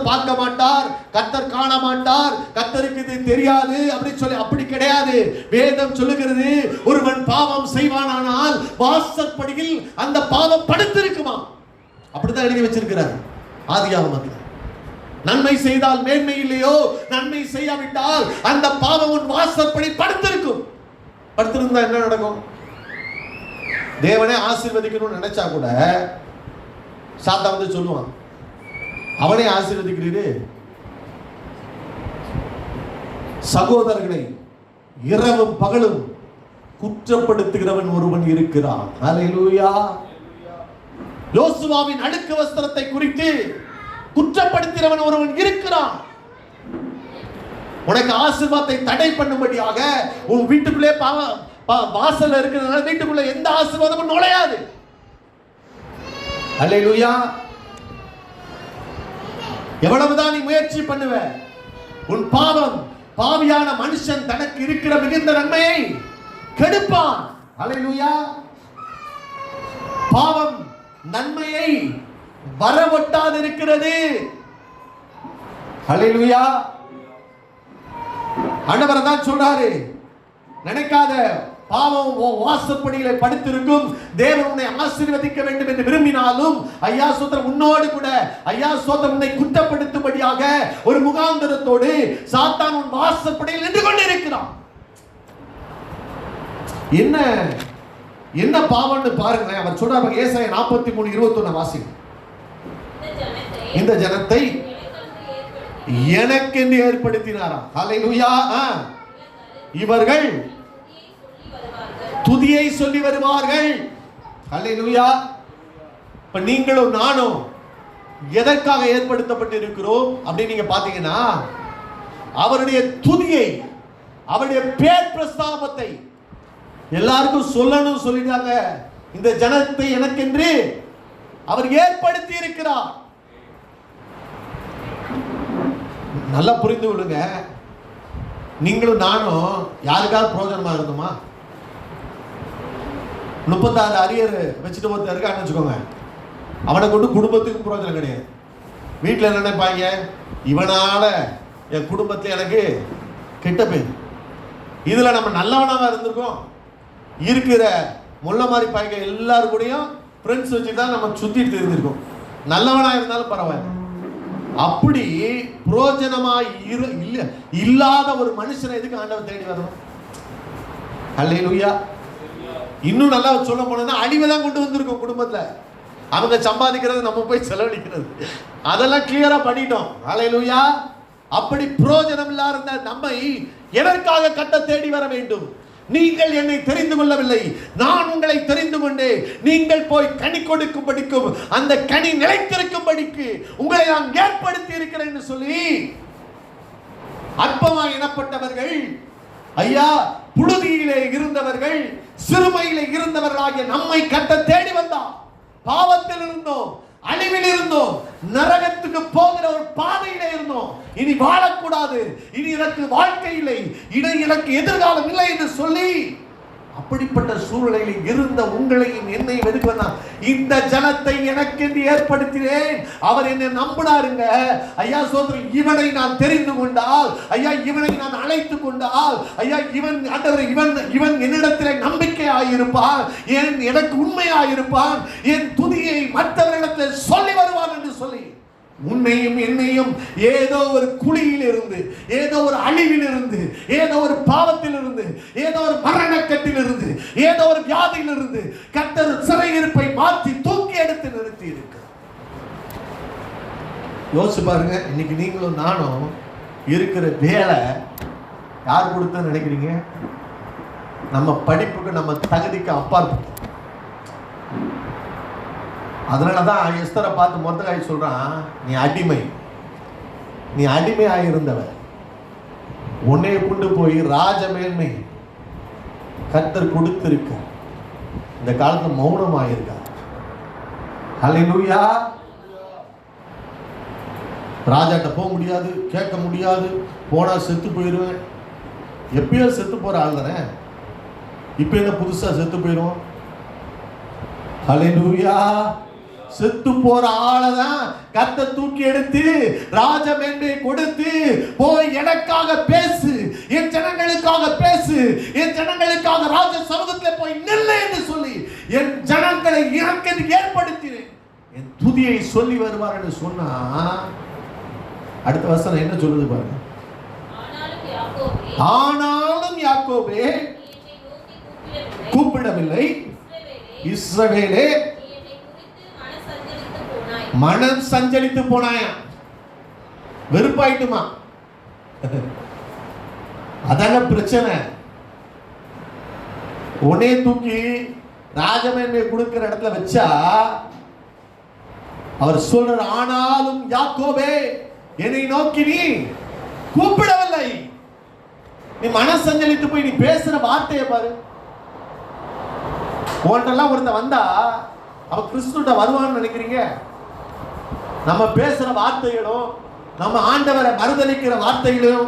பார்க்க மாட்டார், கர்த்தர் காண மாட்டார், கர்த்தருக்கு இது தெரியாது அப்படின்னு சொல்லி அப்படி கிடையாது. வேதம் சொல்லுகிறது, ஒருவன் பாவம் செய்வானானால் வாசற்படியில் அந்த பாவம் படுத்திருக்குமா. அப்படிதான் எழுதி வச்சிருக்கிறார் ஆதியாகமத்தில். நன்மை செய்தால் மேன்மை இல்லையோ, நன்மை செய்யாவிட்டால் அந்த பாவம் உன் வாசற்படி படுத்திருக்கும். படுத்திருந்தா என்ன நடக்கும்? தேவனே ஆசீர்வதிக்கணும்னு நினைச்சா கூட சாத்தா வந்து சொல்லுவான், அவனை ஆசீர்வதிக்கிறீரு. சகோதரர்களை இரவும் பகலும் குற்றப்படுத்துகிறவன் ஒருவன் இருக்கிறான். ஹல்லேலூயா. யோசுவாவின் அழுக்கு வஸ்திரத்தை குறித்து குற்றப்படுத்துகிறவன் ஒருவன் இருக்கிறான். உனக்கு ஆசீர்வாதத்தை தடை பண்ணும்படியாக உன் வீட்டுக்குள்ளே வாசல்ல இருக்கிறதுனால வீட்டுக்குள்ள எந்த ஆசீர்வாதமும் நுழையாது. ஹல்லேலூயா. எவ்வளவுதான் நீ முயற்சி பண்ணுவ, உன் பாவியான மனுஷன் தனக்கு இருக்கிற மிகுந்த நன்மையை கெடுப்பான். ஹல்லேலூயா. பாவம் நன்மையை வரவொட்டாது இருக்கிறது. ஹல்லேலூயா. ஆண்டவர் தான் சொல்றாரு, நினைக்காத, பாவம் வாசப்படியிலே படுத்திருக்கும், தேவன் உன்னை ஆசீர்வதிக்க வேண்டும் என்று விரும்பினாலும் ஐயா சோதரம் உன்னோடு கூட ஐயா சோதரம் உன்னை குற்றப்படுத்தும்படியாக ஒரு முகாந்தரத்தோடு சாத்தான் உன் வாசப்படியில் நின்று கொண்டிருக்கிறான். என்ன என்ன பாவம்னு பாருங்க. அவர் சொல்றாரு, ஏசாயா 43:21 வாசிங்க. இந்த ஜனத்தை எனக்கென்று ஏற்படுத்தினாராம். ஹல்லேலூயா. இவர்கள் துதியை சொல்லி வருவார்கள். ஹல்லேலூயா. இப்ப நீங்களும் நானும் எதற்காக ஏற்படுத்தப்பட்டு இருக்கிறோம் அப்படின்னு நீங்க பாத்தீங்கன்னா, அவருடைய துதியை, அவருடைய பேர் பிரஸ்தாபத்தை எல்லாருக்கும் சொல்லணும் சொல்லிட்டாங்க. இந்த ஜனத்தை எனக்கென்று அவர் ஏற்படுத்தி இருக்கிறார். நல்லா புரிந்து கொள்ளுங்க. நீங்களும் நானும் யாருக்காவது பிரயோஜனமா இருந்தோமா? 36 அரியர் வச்சுட்டு ஒருத்தர் இருக்கான்னு வச்சுக்கோங்க, அவனை கொண்டு குடும்பத்துக்கும் பிரயோஜனம் கிடையாது. வீட்டில் என்ன நினைப்பாங்க, இவனால என் குடும்பத்தில் எனக்கு கெட்ட பேர். இதுல நம்ம நல்லவனாக இருந்திருக்கோம், இருக்கிற முள்ள மாதிரி பாய்க்க எல்லாரும் கூடயும் ஃப்ரெண்ட்ஸ் வச்சு தான் நம்ம சுத்திட்டு இருந்திருக்கோம். நல்லவனாக இருந்தாலும் பரவாயில்ல. அப்படி புரோஜனமா இல்லாத ஒரு மனுஷனை எதுக்கு ஆண்டவர் தேடி வரணும்? ஹல்லேலூயா. இன்னும் நல்லா சொல்ல போனா அடிமை தான் கொண்டு வந்திருக்கோம் குடும்பத்துல. அவங்க சம்பாதிக்கிறது நம்ம போய் செலவழிக்கிறது, அதெல்லாம் கிளியரா பண்ணிட்டோம். ஹல்லேலூயா. அப்படி புரோஜனம் இல்லாத நம்மை எதற்காக கட்ட தேடி வர வேண்டும்? நீங்கள் என்னை தெரிந்து கொள்ளவில்லை, நான் உங்களை தெரிந்து கொண்டேன். நீங்கள் போய் கனி கொடுக்கும்படிக்கும் அந்த கனி நிலைத்திருக்கும்படிக்கு உங்களை நான் ஏற்படுத்தி இருக்கிறேன் என்று சொல்லி அற்பமாய் எனப்பட்டவர்கள், ஐயா புழுதியிலே இருந்தவர்கள், சிறுமையிலே இருந்தவர்களாகிய நம்மை கட்ட தேடி வந்தார். பாவத்தில் இருந்தோம், அழிவில் இருந்தோம், நரகத்துக்கு போகிற ஒரு பாதையிலே இருந்தோம். இனி வாழக்கூடாது, இனி எனக்கு வாழ்க்கை இல்லை, இனி எனக்கு எதிர்காலம் இல்லை என்று சொல்லி அப்படிப்பட்ட சூழ்நிலையில் இருந்த உங்களையும் என்னையும் எதுக்கு வந்தான்? இந்த ஜனத்தை எனக்கு ஏற்படுத்தினேன். அவர் என்னை நம்பினாருங்க. ஐயா சோதரன், இவனை நான் தெரிந்து கொண்டால், ஐயா இவனை நான் அழைத்து கொண்டால், ஐயா இவன் ஆண்டவர் இவன் என்னிடத்திலே நம்பிக்கையாயிருப்பான், எனக்கு உண்மையாயிருப்பான், என் துதியை மற்றவர்களிடத்தில் சொல்லி வருவான் என்று சொல்லி உன்னையும் என்னையும் ஏதோ ஒரு குழியில் இருந்து, ஏதோ ஒரு அழிவில் இருந்து, ஏதோ ஒரு பாவத்தில் இருந்து, ஏதோ ஒரு மரணக்கட்டில் இருந்து, ஏதோ ஒரு வியாதியில் இருந்து கர்த்தர் சிறையிருப்பை மாற்றி தூக்கி எடுத்து நிறுத்தி இருக்கிறார். யோசிச்சு பாருங்க. இன்னைக்கு நீங்களும் நானும் இருக்கிற வேலை யார் கொடுத்தா நினைக்கிறீங்க? நம்ம படிப்புக்கு, நம்ம தகுதிக்கு அப்பாற்பட்டு. அதனாலதான் எஸ்தரை பார்த்து மொர்தெகாய் சொல்றான், நீ அடிமை, நீ அடிமையாக இருந்தவன், உன்னைய கொண்டு போய் ராஜ மேன்மை கர்த்தர் கொடுத்திருக்க, இந்த காலத்துல மௌனமாக. ஹல்லேலூயா. ராஜாட்ட போக முடியாது, கேட்க முடியாது, போனா செத்து போயிடுவேன். எப்பயோ செத்து போற ஆள் தானே, இப்ப என்ன புதுசா செத்து போயிடும்? ஹல்லேலூயா. செத்து போற ஆளதான் கர்த்தர் தூக்கி எடுத்து ராஜ மேன்மையை கொடுத்து, போய் எனக்காக பேசு, என் ஜனங்களுக்காக பேசு, என் ஜனங்களுக்காக ராஜ சமூகத்தில் போய் நில்லு என்று சொல்லி என் ஜனங்களை எனக்கு ஏற்படுத்தினேன், என் துதியை சொல்லி வருவார் என்று சொன்னா, அடுத்த வசனம் என்ன சொல்லுது பாருங்க. ஆனாலும் யாக்கோபே கூப்பிடவில்லை, இஸ்ரவேலே மனம் சஞ்சலித்து போனாயா, வெறுப்பாயிட்டுமா. அதான பிரச்சனை. உடனே தூக்கி ராஜமேன்மை கொடுக்கிற இடத்துல வச்சா அவர் சொல்ற, ஆனாலும் யாக்கோபே என்னை நோக்கி நீ கூப்பிடவில்லை. நீ மனசஞ்சலித்து போய் நீ பேசுற வார்த்தையை பாரு. உன்ட்டெல்லாம் ஒருத்த வந்தா அவன் கிறிஸ்துட்ட வருவான்னு நினைக்கிறீங்க? நம்ம பேசுற வார்த்தைகளும் நம்ம ஆண்டவரை மறுதலிக்கிற வார்த்தைகளும்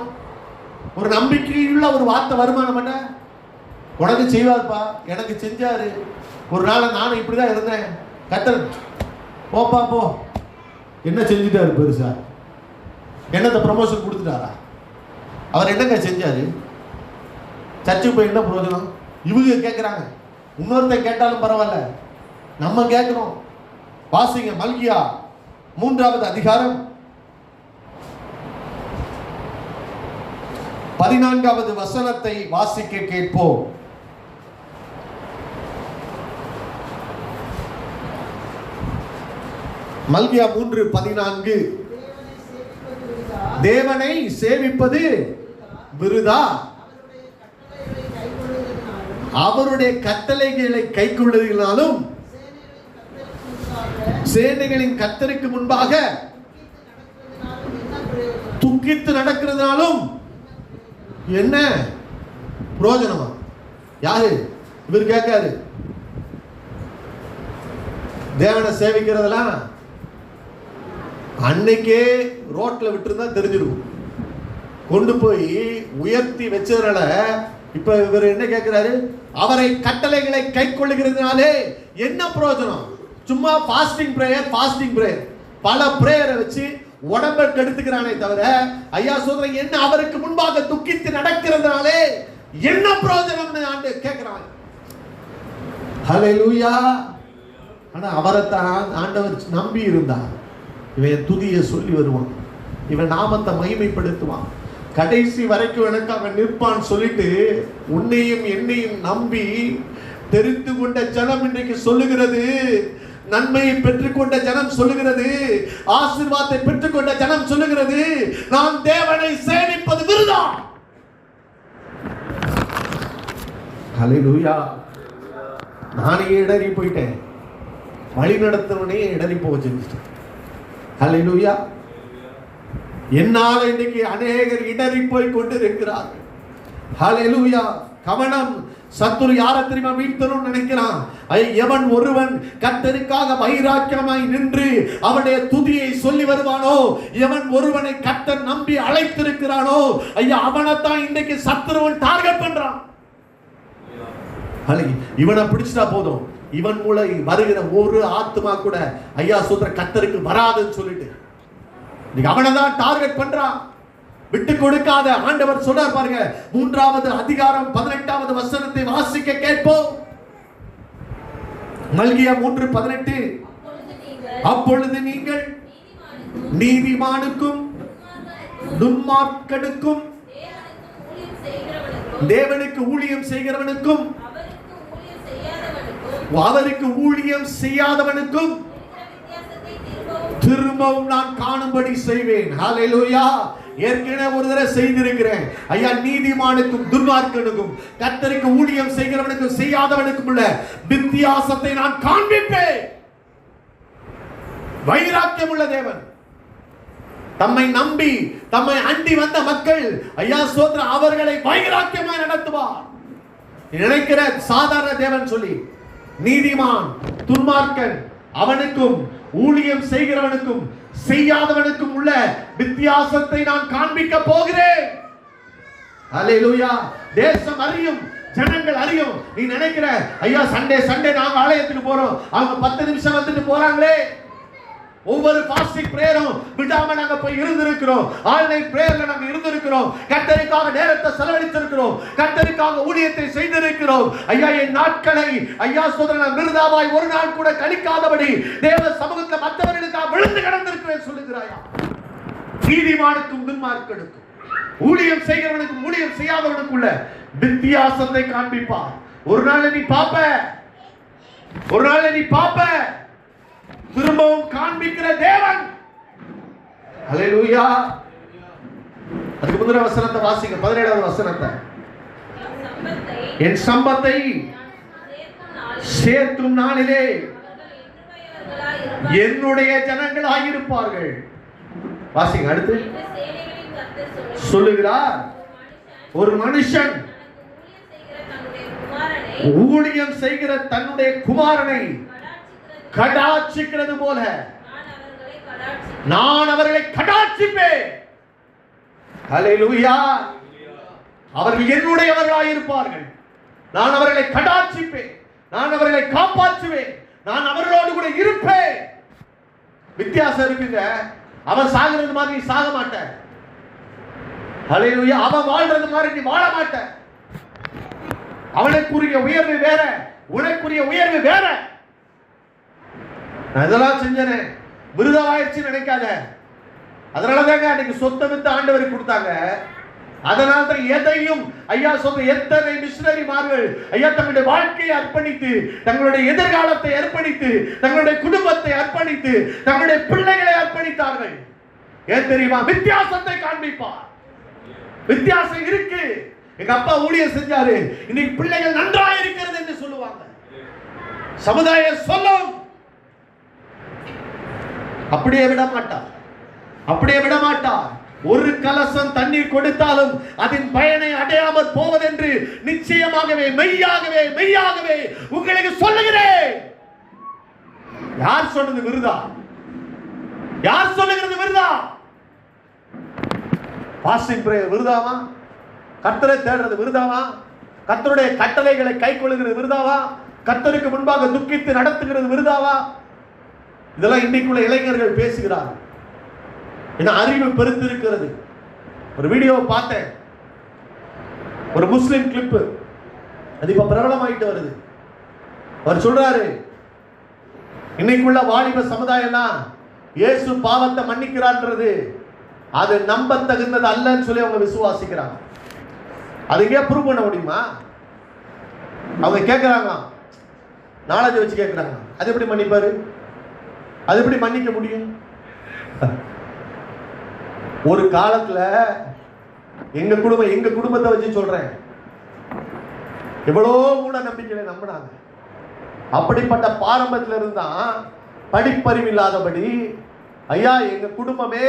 ஒரு நம்பிக்கையுள்ள ஒரு வார்த்தை வருமானம் பண்ண உனக்கு செய்வார்ப்பா, எனக்கு செஞ்சாரு. ஒரு நாள் நானும் இப்படிதான் இருந்தேன். கத்தர் போப்பா போ, என்ன செஞ்சுட்டாரு பெருசா? என்னத்த ப்ரமோஷன் கொடுத்துட்டாரா? அவர் என்னங்க செஞ்சாரு? சர்ச்சுக்கு போய் என்ன பிரயோஜனம்? இவங்க கேட்குறாங்க. இன்னொருத்தன் கேட்டாலும் பரவாயில்ல, நம்ம கேட்கிறோம். வாசிங்க மல்கியா 3வது அதிகாரம் 14வது வசனத்தை வாசிக்க கேட்போம். மல்கியா 3:14. தேவனை சேவிப்பது விருதா, அவருடைய கட்டளைகளை கைக்கொள்ளுதலினாலும் சேனைகளின் கர்த்தருக்கு முன்பாக துக்கித்து நடக்கிறதுனாலும் என்ன பிரயோஜனமா? யாரு இவர் கேட்காரு? தேவனை சேவிக்கிறதெல்லாம் அன்னைக்கே ரோட்ல விட்டுருந்தா தெரிஞ்சிடும். கொண்டு போய் உயர்த்தி வச்சதுனால இப்ப இவர் என்ன கேட்கிறாரு? அவரை கட்டளைகளை கை கொள்ளுகிறதுனாலே என்ன பிரயோஜனம்? சும்மா ஃபாஸ்டிங் பிரேயர் பல பிரேயரை வச்சு உடம்பை கெடுத்துக்கிறானே தவிர, ஐயா சொல்றேன், என்ன அவருக்கு முன்பாக துக்கித்து நடக்கிறதுனாலே என்ன பிரயோஜனம்னு ஆண்டு கேட்கிறாங்க. ஹல்லேலூயா. ஆனா அவரை தான் ஆண்டவர் நம்பி இருந்தார். இவன் துதியை சொல்லி வருவான், இவன் நாமத்தை மகிமைப்படுத்துவான், கடைசி வரைக்கும் எனக்கு அவன் நிற்பான் சொல்லிட்டு உன்னையும் என்னையும் நம்பி தெரிந்து கொண்ட ஜனம் இன்றைக்கு சொல்லுகிறது, நன்மையை பெற்றுக்கொண்ட ஜனம் சொல்லுகிறது, ஆசீர்வாதத்தை பெற்றுக்கொண்ட ஜனம் சொல்லுகிறது, நான் தேவனை சேவிப்பது விருதா. ஹல்லேலூயா. நானே இடறி போயிட்டேன், வழி நடத்தவனே இடறி போக செஞ்சுட்டேன். ஹல்லேலூயா. என்னால இன்னைக்கு அநேகர் இடறி போய் கொண்டு இருக்கிறார்கள். ஹல்லேலூயா. கவனம். சத்துரு யாரை தெரியுமா வீழ்த்தணும்னு நினைக்கிறான்? எவன் ஒருவன் கர்த்தருக்காக வைராக்கியமாய் நின்று அவனுடைய துதியை சொல்லி வருவானோ, எவன் ஒருவனை கர்த்தர் நம்பி அழைத்திருக்கிறானோ, ஐயா அவனைத்தான் இன்னைக்கு சத்துருவன் டார்கெட் பண்றான். இவனை பிடிச்சிட்டா போதும், இவன் மூலம் வருகிற ஒரு ஆத்மா கூட ஐயா சொல்ற கர்த்தருக்கு வராதுன்னு சொல்லிட்டு அவனை தான் டார்கெட் பண்றான். விட்டு கொடுக்காத. ஆண்டவர் சொல்றார் பாருங்க, 3வது அதிகாரம் 18வது வசனத்தை வாசிக்க கேட்போம். மல்கியா 3:18. அப்பொழுது நீங்கள் நீதிமானுக்கும் துன்மார்க்கனுக்கும் தேவனுக்கு ஊழியம் செய்கிறவனுக்கும் அவருக்கு ஊழியம் செய்யாதவனுக்கும் திரும்பவும் நான் காணும்படி செய்வேன். ஹல்லேலூயா. ஏற்கனவே ஒரு தடவை செய்திருக்கிறேன். ஐயா, நீதிமானுக்கும் துன்மார்க்கனுக்கும் கர்த்தருக்கு ஊழியம் செய்கிறவனுக்கும் செய்யாதவனுக்கும் உள்ள வித்தியாசத்தை நான் காண்பிப்பேன். வைராக்கியம் உள்ள தேவன், தம்மை நம்பி தம்மை அண்டி வந்த மக்கள் ஐயா சோத்ர அவர்களை வைராக்கியமாய் நடத்துவார். நினைக்கிற சாதாரண தேவன் சொல்லி நீதிமான் துன்மார்க்கன் அவனுக்கும் ஊழியம் செய்கிறவனுக்கும் செய்யாதவனுக்கும் உள்ள வித்தியாசத்தை நான் காண்பிக்க போகிறேன். ஹல்லேலூயா. தேசம் அறியும், ஜனங்கள் அறியும். நீ நினைக்கிற ஐயா சண்டே நாங்க ஆலயத்துக்கு போறோம், அவங்க 10 நிமிஷம் வந்துட்டு போறாங்களே. ஒவ்வொரு பாஸ்டிங் பிரேயரும் விடாம நாங்க போய் இருந்திருக்கிறோம். ஆன்லைன் பிரேயர்ல நாங்க இருந்திருக்கிறோம். கர்த்தருக்காக நேரத்தை செலவழித்திருக்கிறோம். கர்த்தருக்காக ஊழியத்தை செய்திருக்கிறோம். ஐயா, என் நாட்களை ஐயா சோதரன விருதாவாய் ஒரு நாள் கூட கழிக்காதபடி தேவ சமூகத்தில் மற்றவர்களுக்காக விழுந்து கிடந்திருக்கிறேன் சொல்லுகிறாயா. நீதிமானுக்கும் துன்மார்க்கனுக்கும் ஊழியம் செய்கிறவனுக்கும் ஊழியம் செய்யாதவனுக்குள்ள வித்தியாசத்தை காண்பிப்பார். ஒரு நாள் நீ பாப்ப. திரும்பவும் காண்பிக்கிற தேவன். ஹல்லேலூயா. அதுக்கு முந்தின வசனத்தை வாசிங்க, 17வது வசனத்தை. என் சம்பத்தை சேர்க்கும் நாளிலே என்னுடைய ஜனங்களாயிருப்பார்கள். வாசிங்க அடுத்து. சொல்லுகிறார், ஒரு மனுஷன் ஊழியம் செய்கிற தன்னுடைய குமாரனை கடாட்சிக்கிறது போல நான் அவர்களை கடாட்சிப்பேன். ஹல்லேலூயா. அவர்கள் என்னுடையவர்களாய் இருப்பார்கள். நான் அவர்களை கடாட்சிப்பேன், நான் அவர்களை காப்பாற்றுவேன், நான் அவர்களோடு கூட இருப்பேன். வித்தியாசம் இருக்குங்க. அவன் சாகிறது மாதிரி நீ சாக மாட்ட. ஹல்லேலூயா. அவன் வாழ்றது மாதிரி நீ வாழ மாட்ட. அவனுக்குரிய உயர்வு வேற, உனக்குரிய உயர்வு வேற. நான் இதெல்லாம் செஞ்சேனே விருதாவாயிடுச்சு நினைக்காத. அதனாலதாங்க அன்னைக்கு சொத்தை வித்து ஆண்டவருக்கு கொடுத்தாங்க. அதனால தான் எதையும் ஐயா சொல்ற எத்தனை மிஷனரிமார்கள் ஐயா தங்களுடைய வாழ்க்கையை அர்ப்பணித்து, தங்களுடைய எதிர்காலத்தை அர்ப்பணித்து, தங்களுடைய குடும்பத்தை அர்ப்பணித்து, தங்களுடைய பிள்ளைகளை அர்ப்பணித்தார்கள். ஏன் தெரியுமா? வித்தியாசத்தை காண்பிப்பார். வித்தியாசம் இருக்கு. எங்க அப்பா ஊழியம் செஞ்சாரு, இன்னைக்கு பிள்ளைகள் நன்றாக இருக்கிறது என்று சொல்லுவாங்க. சமுதாயம் சொல்லும். அப்படியே விட மாட்டார், அப்படியே விட மாட்டார். ஒரு கலசம் தண்ணீர் கொடுத்தாலும் அதன் பயனை அடையாமல் போவதென்று நிச்சயமாகவே மெய்யாகவே மெய்யாகவே உங்களுக்கு சொல்லுகிறேன். யார் சொன்னது விருதா? யார் சொல்லுகிறது விருதா? பாஸ்டிங் பிரேயர் விருதாவா? கர்த்தரை தேடுறது விருதாவா? கர்த்தருடைய கட்டளைகளை கைக்கொள்ளுகிறது விருதாவா? கர்த்தருக்கு முன்பாக துக்கித்து நடத்துகிறது விருதாவா? இதெல்லாம் இன்னைக்குள்ள இளைஞர்கள் பேசுகிறார்கள். என்ன அறிவு பெருத்திருக்கிறது. ஒரு வீடியோவை பார்த்தேன், ஒரு முஸ்லிம் கிளிப்பு, அது இப்ப பிரபலமாயிட்டு வருது. அவர் சொல்றாரு, இன்னைக்குள்ள வாலிப சமுதாயம்னா இயேசு பாவத்தை மன்னிக்கிறான்றது அது நம்ப தகுந்தது அல்லன்னு சொல்லி அவங்க விசுவாசிக்கிறாங்க. அதுக்கே ப்ரூவ் பண்ண முடியுமா? அவங்க கேட்கிறாங்க, நாலேஜ் வச்சு கேட்கிறாங்க. அது எப்படி மன்னிப்பாரு? அது எப்படி மன்னிக்க முடியும்? ஒரு காலத்துல எங்க குடும்பத்தை வச்சு சொல்றேன், எவ்வளோ மூட நம்பிக்கையை நம்பினாங்க. அப்படிப்பட்ட பாரம்பரியத்தில் இருந்தா படிப்பறிவு இல்லாதபடி ஐயா எங்க குடும்பமே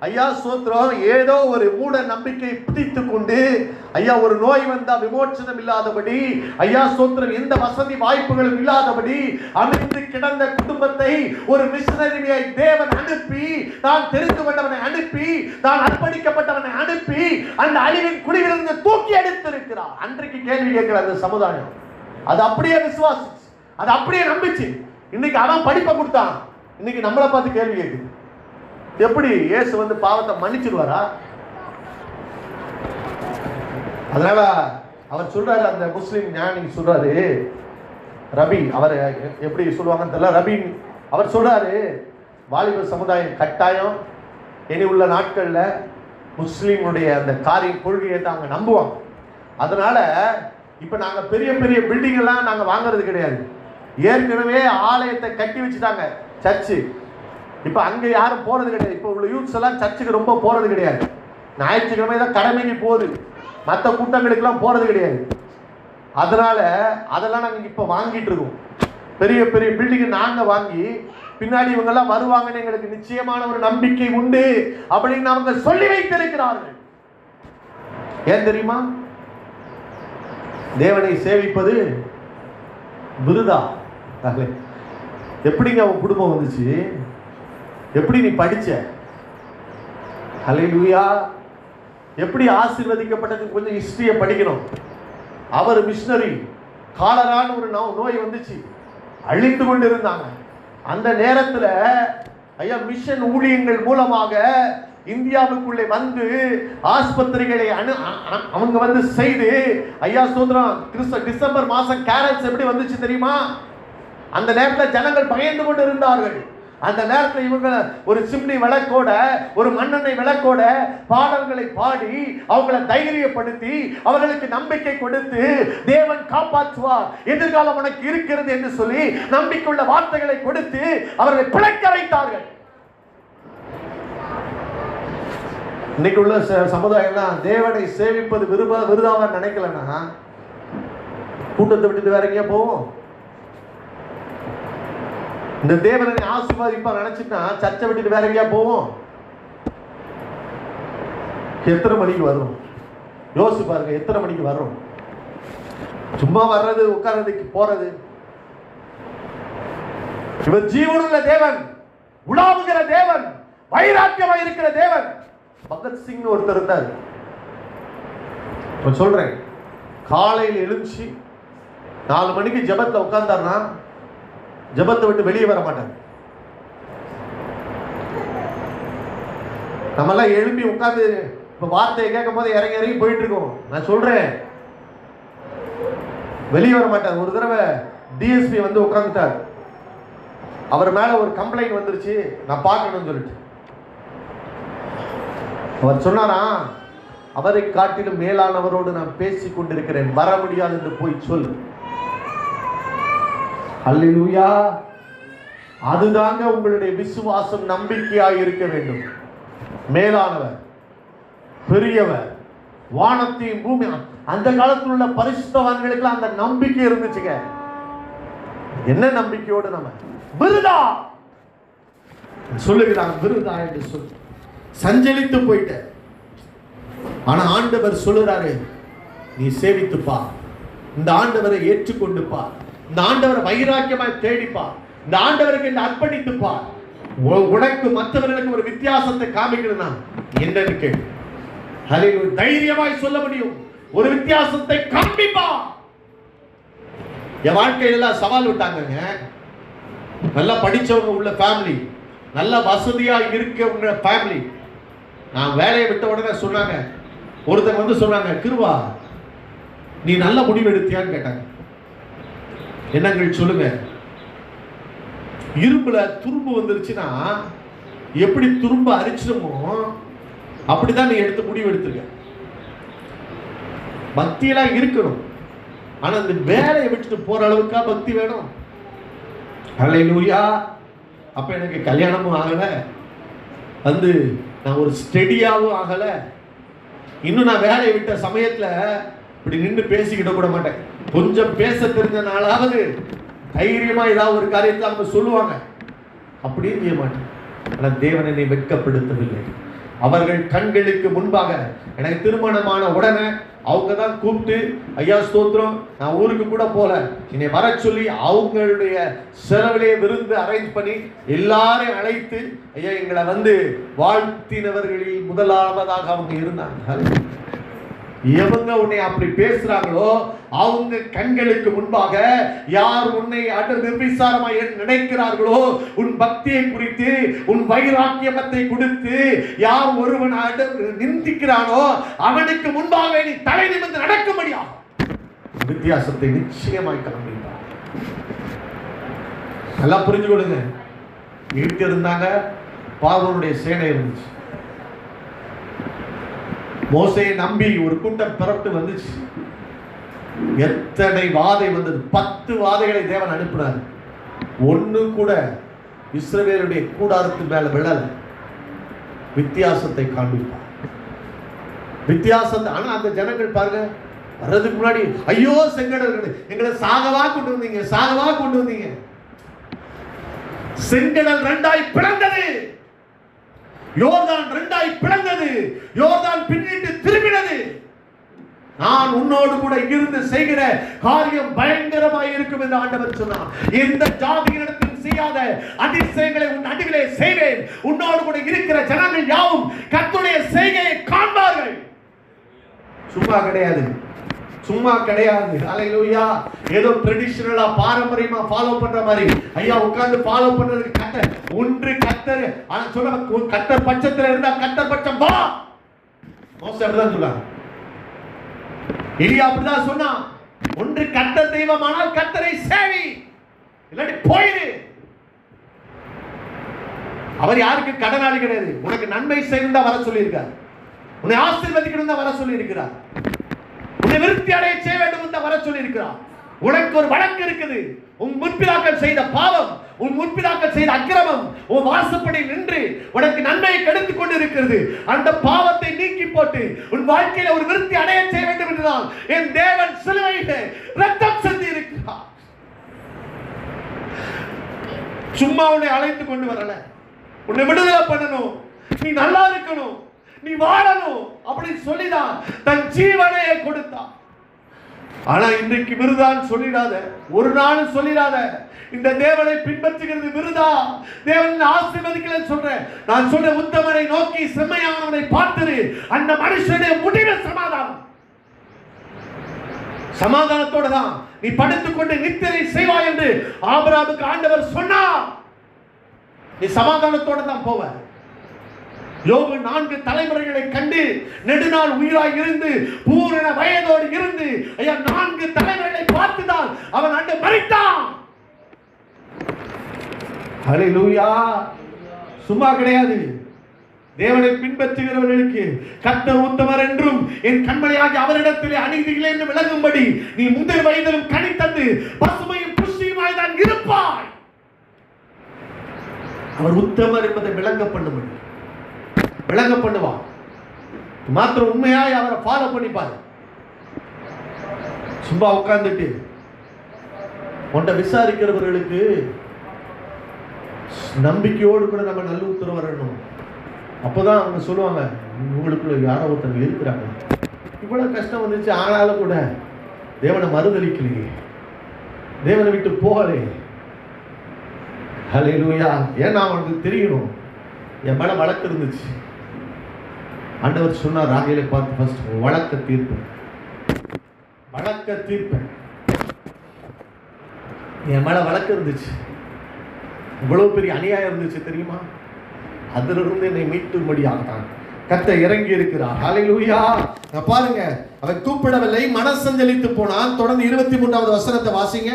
ஐயா சோத்திரம் ஏதோ ஒரு மூட நம்பிக்கை பிடித்து கொண்டு ஐயா ஒரு நோய் வந்தா விமோச்சனம் இல்லாதபடி ஐயா சோத்திரம் எந்த வசதி வாய்ப்புகளும் இல்லாதபடி அமைத்து கிடந்த குடும்பத்தை ஒரு மிஷனரியை தேவன் அனுப்பி, தான் தெரிந்து கொண்டவனை அனுப்பி, தான் அர்ப்பணிக்கப்பட்டவனை அனுப்பி அந்த அழிவின் குடியிலிருந்து தூக்கி எடுத்திருக்கிறார். அன்றைக்கு கேள்வி கேட்கிற அந்த சமுதாயம் அது அப்படியே விசுவாசிச்சு, அது அப்படியே நம்பிச்சு. இன்னைக்கு அவன் படிப்பை கொடுத்தான், இன்னைக்கு நம்மளை பார்த்து கேள்வி கேட்குது. எப்படி இயேசு வந்து பாவத்தை மன்னிச்சிருவாரா? அதனால அவர் சொல்றாரு, அந்த முஸ்லிம் ஞானி சொல்றாரு, ரபி, அவர் எப்படி சொல்லுவாங்கன்னு தெரியல, ரபி அவர் சொல்றாரு, வாலிப சமுதாயம் கட்டாயம் இனி உள்ள நாட்கள்ல முஸ்லீமுடைய அந்த கொள்கையை தான் அவங்க நம்புவாங்க. அதனால இப்ப நாங்க பெரிய பெரிய பில்டிங் எல்லாம் நாங்க வாங்குறது கிடையாது. ஏற்கனவே ஆலயத்தை கட்டி வச்சுட்டாங்க, சர்ச்சு. இப்ப அங்க யாரும் போறது கிடையாது. இப்ப உள்ள யூத்ஸ் எல்லாம் சர்ச்சுக்கு ரொம்ப போறது கிடையாது. ஞாயிற்றுக்கிழமை தான் கடமைக்கு போகுது, மற்ற கூட்டங்களுக்கு எல்லாம் போறது கிடையாது. அதனால அதெல்லாம் நாங்க இப்ப வாங்கிட்டு இருக்கோம். பெரிய பெரிய பில்டிங் நாங்க வாங்கி பின்னாடி இவங்க எல்லாம் வருவாங்கன்னு எங்களுக்கு நிச்சயமான ஒரு நம்பிக்கை உண்டு அப்படின்னு அவங்க சொல்லி வைத்திருக்கிறார்கள். ஏன் தெரியுமா? தேவனை சேவிப்பது விருதா. எப்படிங்க அவன் குடும்பம் வந்துச்சு? எப்படி நீ படிச்ச? ஹல்லேலூயா. எப்படி ஆசீர்வதிக்கப்பட்டது? கொஞ்சம் ஹிஸ்டரியை படிக்கணும். அவர் மிஷனரி, காலரான ஒரு நோய் வந்துச்சு, அழிந்து கொண்டு இருந்தாங்க. அந்த நேரத்தில் ஐயா மிஷன் ஊழியங்கள் மூலமாக இந்தியாவுக்குள்ளே வந்து ஆஸ்பத்திரிகளை அவங்க வந்து செய்து ஐயா சோதரம் டிசம்பர் மாசம் கேரல்ஸ் எப்படி வந்துச்சு தெரியுமா? அந்த நேரத்தில் ஜனங்கள் பயந்து கொண்டு இருந்தார்கள். அந்த நேரத்தில் இவங்க ஒரு சிம்னி விளக்கோட, ஒரு மண்ணெண்ணெய் விளக்கோட பாடல்களை பாடி அவங்களை தைரியப்படுத்தி அவர்களுக்கு நம்பிக்கை கொடுத்து தேவன் காப்பாற்றுவார், எதிர்காலம் உனக்கு இருக்கிறது என்று சொல்லி நம்பிக்கையுள்ள வார்த்தைகளை கொடுத்து அவர்களை பிழைக்க வைத்தார்கள். இன்னைக்கு உள்ள சமுதாயம்லாம் தேவனை சேவிப்பது விருதாவா நினைக்கலன்னா கூட்டத்தை விட்டுட்டு வேற எங்கேயா போவோம். இந்த தேவனை ஆசீர்வதிப்பா நினைச்சுட்டா சர்ச்சை விட்டுட்டு வேற எங்கேயா போவோம். எத்தனை மணிக்கு வரும் யோசிச்சு பாருங்க. எத்தனை மணிக்கு வரும்? சும்மா வர்றது, உட்கார்றதுக்கு போறது. இவர் ஜீவனுள்ள தேவன், உலாவுகிற தேவன், வைராக்கியமா இருக்கிற தேவன். பகத்சிங் ஒருத்தர் இருந்தார். சொல்றேன், காலையில் எழுச்சி 4 மணிக்கு ஜபத்துல உட்கார்ந்தார்னா ஜபத்தை விட்டு வெளியே வர மாட்டார். நம்ம எல்லாம் எழுப்பி உட்கார்ந்து இப்ப வார்த்தையை கேட்கும் போது இறங்கி இறங்கி போயிட்டு இருக்கோம். நான் சொல்றேன், வெளியே வர மாட்டார். ஒரு தடவை டிஎஸ்பி வந்து உட்கார்ந்துட்டார். அவர் மேல ஒரு கம்ப்ளைண்ட் வந்துருச்சு, நான் பார்க்கணும்னு சொல்லிட்டு. அவர் சொன்னாரா, அவரை காட்டிலும் மேலானவரோடு நான் பேசிக் கொண்டிருக்கிறேன், வர முடியாது என்று போய் சொல். அல்லேலூயா. அதுதாங்க உங்களுடைய விசுவாசம், நம்பிக்கையாக இருக்க வேண்டும். மேலானவர், பெரியவர், வானத்தையும் பூமி. அந்த காலத்தில் உள்ள பரிசுத்தவான்களுக்கு அந்த நம்பிக்கை இருந்துச்சுங்க. என்ன நம்பிக்கையோடு நம்ம விருதா சொல்லுகிறாங்க, விருதா என்று சொல்லி சஞ்சலித்து போயிட்ட. ஆனா ஆண்டவர் சொல்லுறாரு, நீ சேவித்துப்பா, இந்த ஆண்டவரை ஏற்றுக்கொண்டுப்பா, இந்த ஆண்டவரை வைராக்கியமாய் தேடிப்பா, இந்த ஆண்டவருக்கு என்ன அர்ப்பணித்துப்பா. உனக்கு மற்றவர்களுக்கு ஒரு வித்தியாசத்தை காமிக்கணும்னா என்னன்னு கேள். ஹல்லேலூயா. தைரியமாய் சொல்ல முடியும், ஒரு வித்தியாசத்தை காண்பிப்பா. என் வாழ்க்கையில எல்லாம் சவால் விட்டாங்க. நல்லா படிச்சவங்க உள்ள ஃபேமிலி, நல்ல வசதியா இருக்க ஃபேமிலி. நான் வேலையை விட்ட உடனே சொன்னாங்க, ஒருத்தர் வந்து சொன்னாங்க, கிருவா நீ நல்ல முடிவு எடுத்தியான்னு கேட்டாங்க. என்னங்கள் சொல்லுங்க. இரும்புல துரும்பு வந்துருச்சுன்னா எப்படி துரும்பு அரிச்சிடுமோ அப்படிதான் நீ எடுத்து முடிவு எடுத்துருக்க. பக்தியெல்லாம் இருக்கணும், ஆனா இந்த வேலையை விட்டுட்டு போற அளவுக்கா பக்தி வேணும். அல்லேலூயா. அப்ப எனக்கு கல்யாணமும் ஆகல, வந்து நான் ஒரு ஸ்டெடியாவும் ஆகல. இன்னும் நான் வேலையை விட்ட சமயத்துல இப்படி நின்று பேசிக்கிட்ட கூட மாட்டேன். கொஞ்சம் பேச தெரிஞ்ச நாளாவது தைரியமா ஏதாவது ஒரு காரியத்தை அவங்க சொல்லுவாங்க, அப்படியே செய்ய மாட்டேன். ஆனா தேவன் என்னை வெட்கப்படுத்தவில்லை. அவர்கள் கண்களுக்கு முன்பாக எனக்கு திருமணமான உடனே அவங்க தான் கூப்பிட்டு, ஐயா ஸ்தோத்திரம், நான் ஊருக்கு கூட போல, என்னை வர சொல்லி அவங்களுடைய செலவிலே விருந்து அரேஞ்ச் பண்ணி எல்லாரையும் அழைத்து ஐயா எங்களை வந்து வாழ்த்தினவர்களில் முதலாவதாக அவங்க இருந்தாங்க. எவங்க உன்னை அப்படி பேசுறாங்களோ அவங்க கண்களுக்கு முன்பாக யார் உன்னை நிர்விசாரமா நினைக்கிறார்களோ, உன் பக்தியை குறித்து உன் வைராக்கியமத்தை கொடுத்து யார் ஒருவன் நிந்திக்கிறானோ அவனுக்கு முன்பாக நீ தலை நிமிர்ந்து நடக்க முடியாது. வித்தியாசத்தை நிச்சயமாய் காண்பிப்பார். நல்லா புரிஞ்சு கொள்ளுங்க. வீட்டு இருந்தாங்க, பார்வோனுடைய சேனை இருந்துச்சு. மோசையை நம்பி ஒரு கூட்டம் பிறட்டு வந்துச்சு. எத்தனை வாதை வந்தது, 10 வாதைகளை தேவன் அனுப்பினார். ஒண்ணு கூட இஸ்ரவேலுடைய கூடாரத்து மேல விழல. வித்தியாசத்தை காண்பிப்பார். வித்தியாசத்தை. ஆனா அந்த ஜனங்கள் பாருங்க, வர்றதுக்கு முன்னாடி ஐயோ செங்கடல் எங்களை சாகவா கொண்டு வந்தீங்க, சாகவா கொண்டு வந்தீங்க. செங்கடல் 2ஆய் பிளந்தது, யோர்தான் 2ஆய் பிளந்தது, யோர்தான் பின்னிட்டு திரும்பினது. நான் உன்னோடு கூட இருந்து செய்கிற காரியம் பயங்கரமாய் இருக்கும் என்று ஆண்டவர் சொன்னார். எந்த ஜாதியினிடத்தில் செய்யாத அதிசயங்களை உன் நடுவிலே செய்வேன். உன்னோடு கூட இருக்கிற ஜனங்கள் யாவும் கர்த்தருடைய செய்கையை காண்பார்கள். சும்மா கிடையாது, சும்மா கிடையாது. ஹல்லேலூயா. ஏதோ ட்ரெடிஷனலா பாரம்பரியமா ஃபாலோ பண்ற மாதிரி ஐயா உட்கார்ந்து ஃபாலோ பண்றதுக்கு கர்த்தர் ஒன்று கர்த்தர். ஆனா சொல்ல கர்த்தர் பட்சத்துல இருந்தா கர்த்தர் பட்சம் வா. மோசே அப்படிதான் சொன்னாங்க, எலியா அப்படிதான் சொன்னான். ஒன்று கர்த்தர் தெய்வமானால் கர்த்தரை சேவி, இல்லாட்டி போயிரு. அவர் யாருக்கு கடனாளி கிடையாது. உனக்கு நன்மை செய்யணும் தான் வர சொல்லியிருக்கார். உன்னை ஆசீர்வதிக்கணும் தான் வர சொல்லியிருக்கிறார். உன்னை விருத்தி அடைய செய்ய வேண்டும் தான் வர சொல்லியிருக்கிறார். உனக்கு ஒரு வழக்கு இருக்குது. உன் முற்பிதாக்கள் செய்த பாவம், உன் முற்பிதாக்கள் செய்த அக்கிரமம் உன் வாசப்படி நின்று உனக்கு நன்மையை கெடுத்துக் கொண்டு இருக்கிறது. அந்த பாவத்தை நீக்கி போட்டு உன் வாழ்க்கையில ஒரு விருத்தி அடைய செய்ய வேண்டும் என்றுதான் என் தேவன் சிலுவையிலே ரத்தம் சிந்தி இருக்கிறார். சும்மா உன்னை அழைத்து கொண்டு வரல. உன்னை விடுதலை பண்ணணும், நீ நல்லா இருக்கணும், நீ வாழணும் அப்படின்னு சொல்லிதான் தன் ஜீவனையை கொடுத்தான். ஆனா இன்றைக்கு விருதான் சொல்லிடாத, ஒரு நாள் சொல்லிடாத. இந்த தேவனை பின்பற்றுகிறது விருதா, தேவன் ஆசீர்வதிக்கல சொல்றேன். நான் சொல்ற உத்தமனை நோக்கி செம்மையானவனை பார்த்து அந்த மனுஷனுடைய முடிவு சமாதானம். சமாதானத்தோட தான் நீ படுத்துக்கொண்டு நித்திரை செய்வாய் என்று ஆபிரகாமுக்கு ஆண்டவர் சொன்னார். நீ சமாதானத்தோட தான் போவ. யோபு 4 தலைமுறைகளை கண்டு நெடுநாள் உயிராய் இருந்து பூரண வயதோடு இருந்து 4 தலைமுறைகளை பார்த்துதான் அவன் அன்று மரித்தான். ஹல்லேலூயா. சும்மா கிடையாது. தேவனை பின்பற்றுகிறவர்களுக்கு கர்த்தர் உத்தமர் என்றும் என் கண்மலையாகி அவரிடத்திலே அநீதியில்லை என்று விளங்கும்படி நீ முதிர் வயதிலும் கனி தந்து பசுமையும் புஷ்டியுமாய் தான் இருப்பாய். அவர் உத்தமர் என்பதை விளங்க பண்ணுவான். மாத்திரம் உண்மையாய் அவரை ஃபாலோ பண்ணிப்பாரு. சும்மா உட்கார்ந்துட்டு உன்னை விசாரிக்கிறவர்களுக்கு நம்பிக்கையோடு கூட நம்ம நல்ல உத்தரவு வரணும். அப்போதான் அவங்க சொல்லுவாங்க, உங்களுக்குள்ள யாரோ ஒருத்தர் இருக்கிறாங்க. இவ்வளவு கஷ்டம் வந்துச்சு, ஆனாலும் கூட தேவனை மறுதலிக்கலையே, தேவனை விட்டு போகலே. ஹல்லேலூயா. ஏன்னா அவனுக்கு தெரியணும் என் மேல வழக்கு இருந்துச்சு. ஆண்டவர் சொன்னார் ராகையில பார்த்து, ஃபர்ஸ்ட் வழக்க தீர்ப்பேன். என் மேல வழக்கு இருந்துச்சு, இவ்வளவு பெரிய அநியாயம் இருந்துச்சு தெரியுமா, அதிலிருந்து என்னை மீட்டும்படியாகத்தான் கர்த்தர் இறங்கி இருக்கிறார். ஹல்லேலூயா. பாருங்க, அவன் கூப்பிடவில்லை, மனசஞ்சலித்து போனான். தொடர்ந்து 23வது வசனத்தை வாசிங்க.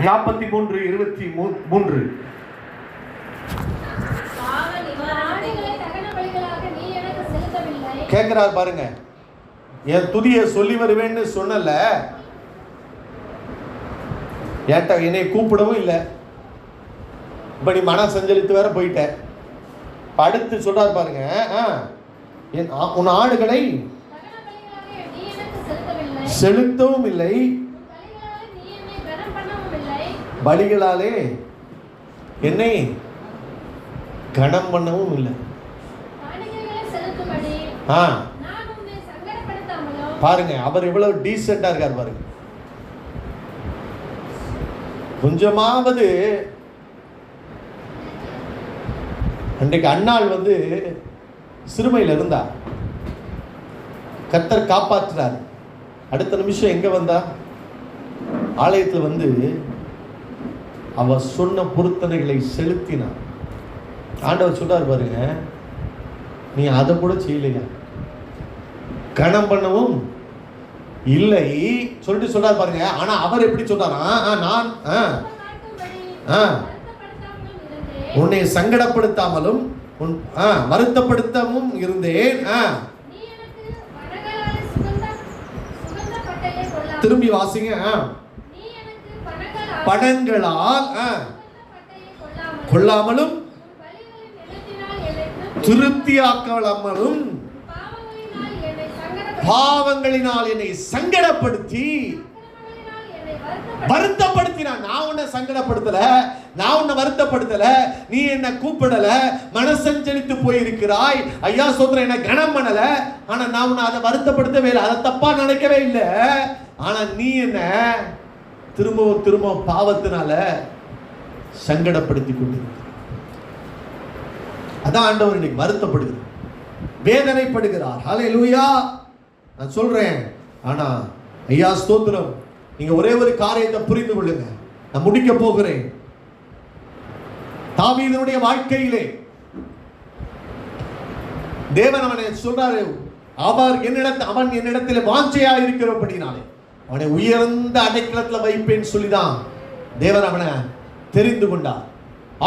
43:23 கேட்கிறார் பாருங்க. என் துதியை சொல்லி வருவேன்னு சொன்னல, ஏன்ட்ட என்னை கூப்பிடவும் இல்லை, இப்ப நீ மன சஞ்சலித்து வேற போயிட்ட. அடுத்து சொல்றார் பாருங்க, உன் ஆடுகளை செலுத்தவும் இல்லை, பலிகளாலே என்னை கனம் பண்ணவும் இல்லை. பாருங்க, அவர் எவ்வளவு டீசென்டா இருக்கார் பாருங்க. கொஞ்சமாவது அன்றைக்கு அன்னாள் சிறுமையில் இருந்தா, கர்த்தர் காப்பாற்றினார். அடுத்த நிமிஷம் எங்க வந்தா, ஆலயத்தில் அவ சொன்ன பொருத்தனைகளை செலுத்தினார். ஆண்டவர் சொல்றார் பாருங்க, நீ அதை கூட செய்யலையா, கணம் பண்ணவும் இல்லை சொல்லிட்டு சொல்றாரு பாருங்க. ஆனா அவர் எப்படி சொல்றாரா, நான் உன்னை சங்கடப்படுத்தாமலும் வருத்தப்படுத்தவும் இருந்தேன். திரும்பி வாசிங்க. பணங்களால் கொள்ளாமலும் திருப்தியாக்காமலும் பாவங்களினால் என்னை சங்கடப்படுத்தி வருத்தப்படுத்தினான். நான் உன்னை சங்கடப்படுத்தல, நான் உன்னை வருத்தப்படுத்தல, நீ என்ன கூப்பிடல, மனசஞ்சலித்து போயிருக்கிறாய். ஐயா சொல்றேன், என்ன கனம் பண்ணல, ஆனா நான் உன்னை அதை வருத்தப்படுத்தவே இல்லை, அதை தப்பா நினைக்கவே இல்லை. ஆனா நீ என்ன திரும்ப பாவத்தினால சங்கடப்படுத்தி கொண்டிருக்க. அதான் ஆண்டவர் இன்னைக்கு வருத்தப்படுகிறார், வேதனைப்படுகிறார். ஹல்லேலூயா. நான் சொல்றேன், ஆனா ஐயா ஸ்தோத்திரம், நீங்க ஒரே ஒரு காரியத்தை புரிந்து கொள்ளுங்க. நான் முடிக்க போகிறேன். தாவீதுடைய வாழ்க்கையிலே தேவன் அவனை சொல்றாரு, அவன் என்னிடத்தில் வாஞ்சையா இருக்கிறபடினாலே அவனை உயர்ந்த அடைக்கலத்துல வைப்பேன் சொல்லிதான் தேவன் அவனை தெரிந்து கொண்டார்.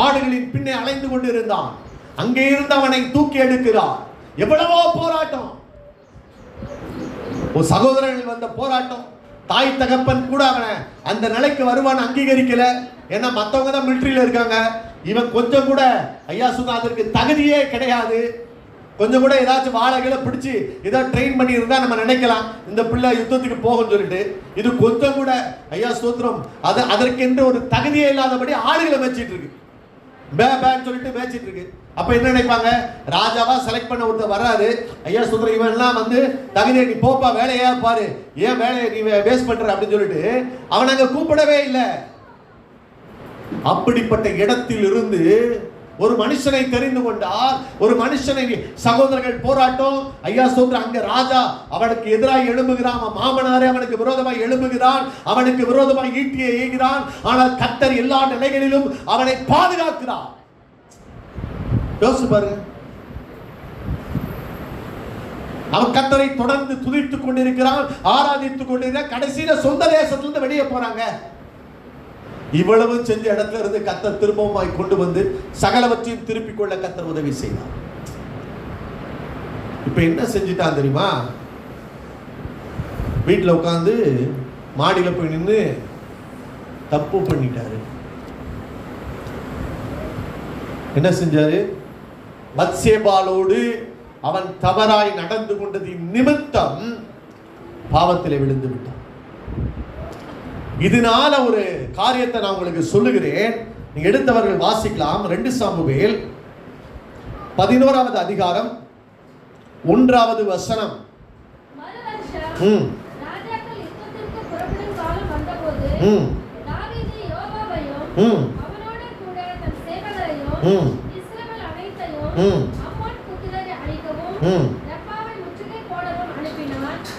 ஆடுகளின் பின்னே அலைந்து கொண்டிருந்தான். அங்கே இருந்து அவனை தூக்கி எடுக்கிறார். எவ்வளவோ போராட்டம், ஒரு சகோதரர்கள் வந்த போராட்டம். தாய் தகப்பன் கூட அவனை அந்த நிலைக்கு வருவான் அங்கீகரிக்கல. ஏன்னா மற்றவங்க தான் மிலிட்டரியில இருக்காங்க. இவன் கொஞ்சம் கூட ஐயா சொன்னா அதற்கு தகுதியே கிடையாது. கொஞ்சம் கூட ஏதாச்சும் வாழைகளை பிடிச்சி ஏதாவது ட்ரெயின் பண்ணி இருந்தா நம்ம நினைக்கலாம் இந்த பிள்ளை யுத்தத்துக்கு போகும் சொல்லிட்டு. இது கொஞ்சம் கூட ஐயா ஸ்தோத்திரம் அதற்கென்று ஒரு தகுதியே இல்லாதபடி ஆடுகளை மேய்ச்சிட்டு இருக்கு. பேன்னு சொல்லிட்டு மேய்ச்சிட்டு இருக்கு. அப்ப என்ன நினைப்பாங்க, ராஜாவா செலக்ட் பண்ண ஒருத்தர் வர்றாரு, ஐயா சொல்ற இவன் எல்லாம் வந்து தகுதியை நீ போப்பா வேலையா பாரு, ஏன் வேலையை நீ வேஸ்ட் பண்ற அப்படின்னு சொல்லிட்டு அவன் அங்க கூப்பிடவே இல்லை. அப்படிப்பட்ட இடத்தில் இருந்து ஒரு மனுஷனை தெரிந்து கொண்டார். ஒரு மனுஷனை சகோதரர்கள் போராட்டம், ஐயா சொல்ற அங்க ராஜா அவனுக்கு எதிராக எழும்புகிறான். மாமனாரே அவனுக்கு விரோதமாக எழும்புகிறான். அவனுக்கு விரோதமாக ஈட்டியை ஏகிறான். ஆனால் கர்த்தர் எல்லா நிலைகளிலும் அவனை பாதுகாக்கிறார். யோசிச்சு பாருங்க. அவன் கர்த்தரை தொடர்ந்து துதித்துக் கொண்டிருக்கிறான், ஆராதித்துக் கொண்டிருக்கிறான். கடைசியில சொந்த தேசத்திலிருந்து வெளியே போறாங்க. இவ்வளவு செஞ்ச இடத்துல இருந்து கர்த்தர் திரும்பவுமாய் கொண்டு வந்து சகலவற்றையும் திருப்பிக் கொள்ள கர்த்தர் உதவி செய்தார். இப்ப என்ன செஞ்சுட்டான் தெரியுமா? வீட்டுல உட்கார்ந்து மாடியில போய் நின்று தப்பு பண்ணிட்டாரு. என்ன செஞ்சாரு? பத்சேபாளோடு அவன் தவறாய் நடந்து கொண்டதின் நிமித்தம் பாவத்திலே விழுந்து விட்டான். இதனால ஒரு காரியத்தை நான் உங்களுக்கு சொல்லுகிறேன், நீங்க எடுத்தவர்கள் வாசிக்கலாம். 2 சாமுவேல் 11வது அதிகாரம் 1வது வசனம்.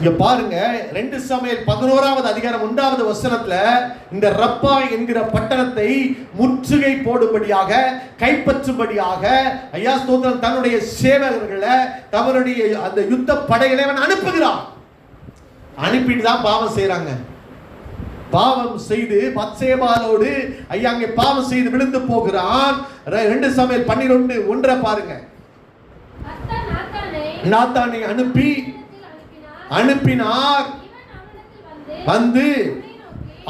இங்க பாருங்க, 2 சாமுவேல் 11வது அதிகாரம் 1வது வசனத்துல இந்த ரப்பா என்கிற பட்டணத்தை முற்றுகை போடும்படியாக, கைப்பற்றும்படியாக ஐயா ஸ்தோத்திரம் தன்னுடைய சேவகர்களை, தன்னுடைய அந்த யுத்த படைகளை அவன் அனுப்புகிறான். அனுப்பிட்டு தான் பாவம் செய்யறாங்க. பாவம் செய்து பத்சேபாளோடு ஐயா அங்கே பாவம் செய்து விழுந்து போகிறான். 2 சாமுவேல் 12:1 பாருங்க. நாத்தானை அனுப்பினார். வந்து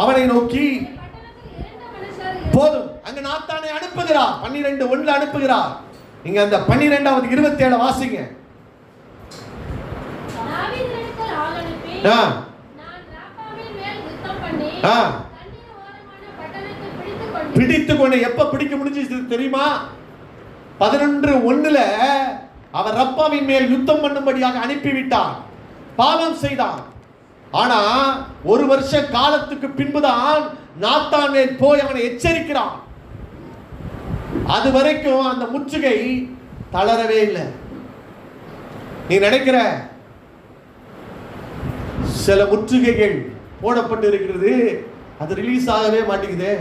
அவனை நோக்கி போதும். அங்க நாத்தானை அனுப்புகிறார். 12:1 அனுப்புகிறார். நீங்க அந்த 12வது 27 வாசிங்க. பிடித்துக்கொண்டு எப்ப பிடிக்க முடிஞ்சு தெரியுமா? 11:1 அவன் ரப்பாவின் மேல் யுத்தம் பண்ணும்படியாக அனுப்பிவிட்டான். பாவம் செய்தான். ஆனா 1 வருஷ காலத்துக்கு பின்புதான் நாத்தான் மேல் போய் அவனை எச்சரிக்கிறான். அது வரைக்கும் அந்த முற்றுகை தளரவே இல்லை. நீ நினைக்கிற சில முற்றுகைகள் போடப்பட்டு இருக்கிறது, அது ரிலீஸ் ஆகவே மாட்டேங்குது.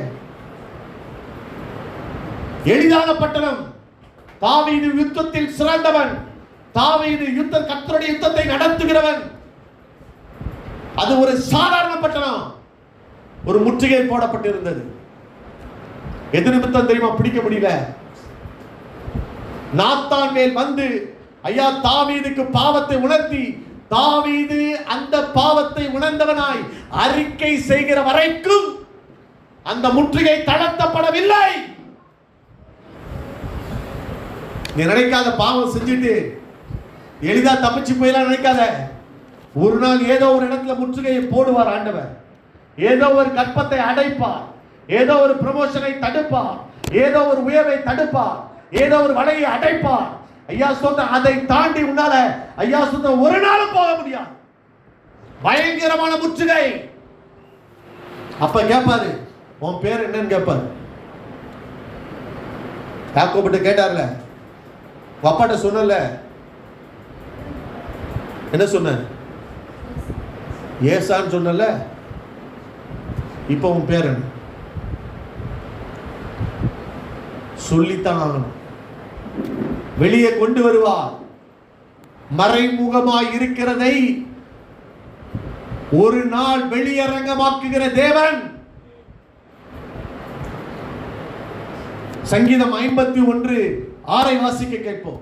எளிதான பட்டணம். தாவீது யுத்தத்தில் சிறந்தவன். தாவீது கர்த்தருடைய யுத்தத்தை நடத்துகிறவன். அது ஒரு சாதாரண பட்டணம். ஒரு முற்றுகை போடப்பட்டிருந்தது. எது நிமித்தம் தெரியுமா? பிடிக்க முடியல. நாத்தான் மேல் வந்து ஐயா தாவீதுக்கு பாவத்தை உணர்த்தி, தாவீது அந்த பாவத்தை உணர்ந்தவனாய் அறிக்கை செய்கிற வரைக்கும் அந்த முற்றுகை தளர்த்தப்படவில்லை. நீ நினைக்காத, பாவம் செஞ்சுட்டு எளிதா தப்பிச்சு போயலாம் நினைக்காத. ஒரு நாள் ஏதோ ஒரு இடத்துல முற்றுகையை போடுவார் ஆண்டவர். ஏதோ ஒரு கற்பத்தை அடைப்பார், ஏதோ ஒரு ப்ரமோஷனை தடுப்பார், ஏதோ ஒரு உயர்வை தடுப்பார், ஏதோ ஒரு வலையை அடைப்பார். ஐயா சொன்ன அதை தாண்டி உன்னால ஐயா சொன்ன ஒரு நாளும் போக முடியாது. பயங்கரமான முற்றுகை. அப்ப கேட்பாரு, உன் பேர் என்னன்னு கேட்பாரு. யாக்கோபு கேட்டார்ல, அப்பாட்ட சொன்னல, என்ன சொன்ன? ஏசான்னு சொன்னல. இப்ப உன் பேர் என்ன? சொல்லித்தான் ஆகணும். வெளியே கொண்டு வருவார். மறைமுகமாய் இருக்கிறதை ஒரு நாள் வெளியரங்கமாக்குகிற தேவன். சங்கீதம் 51:6 வாசிக்க கேட்போம்.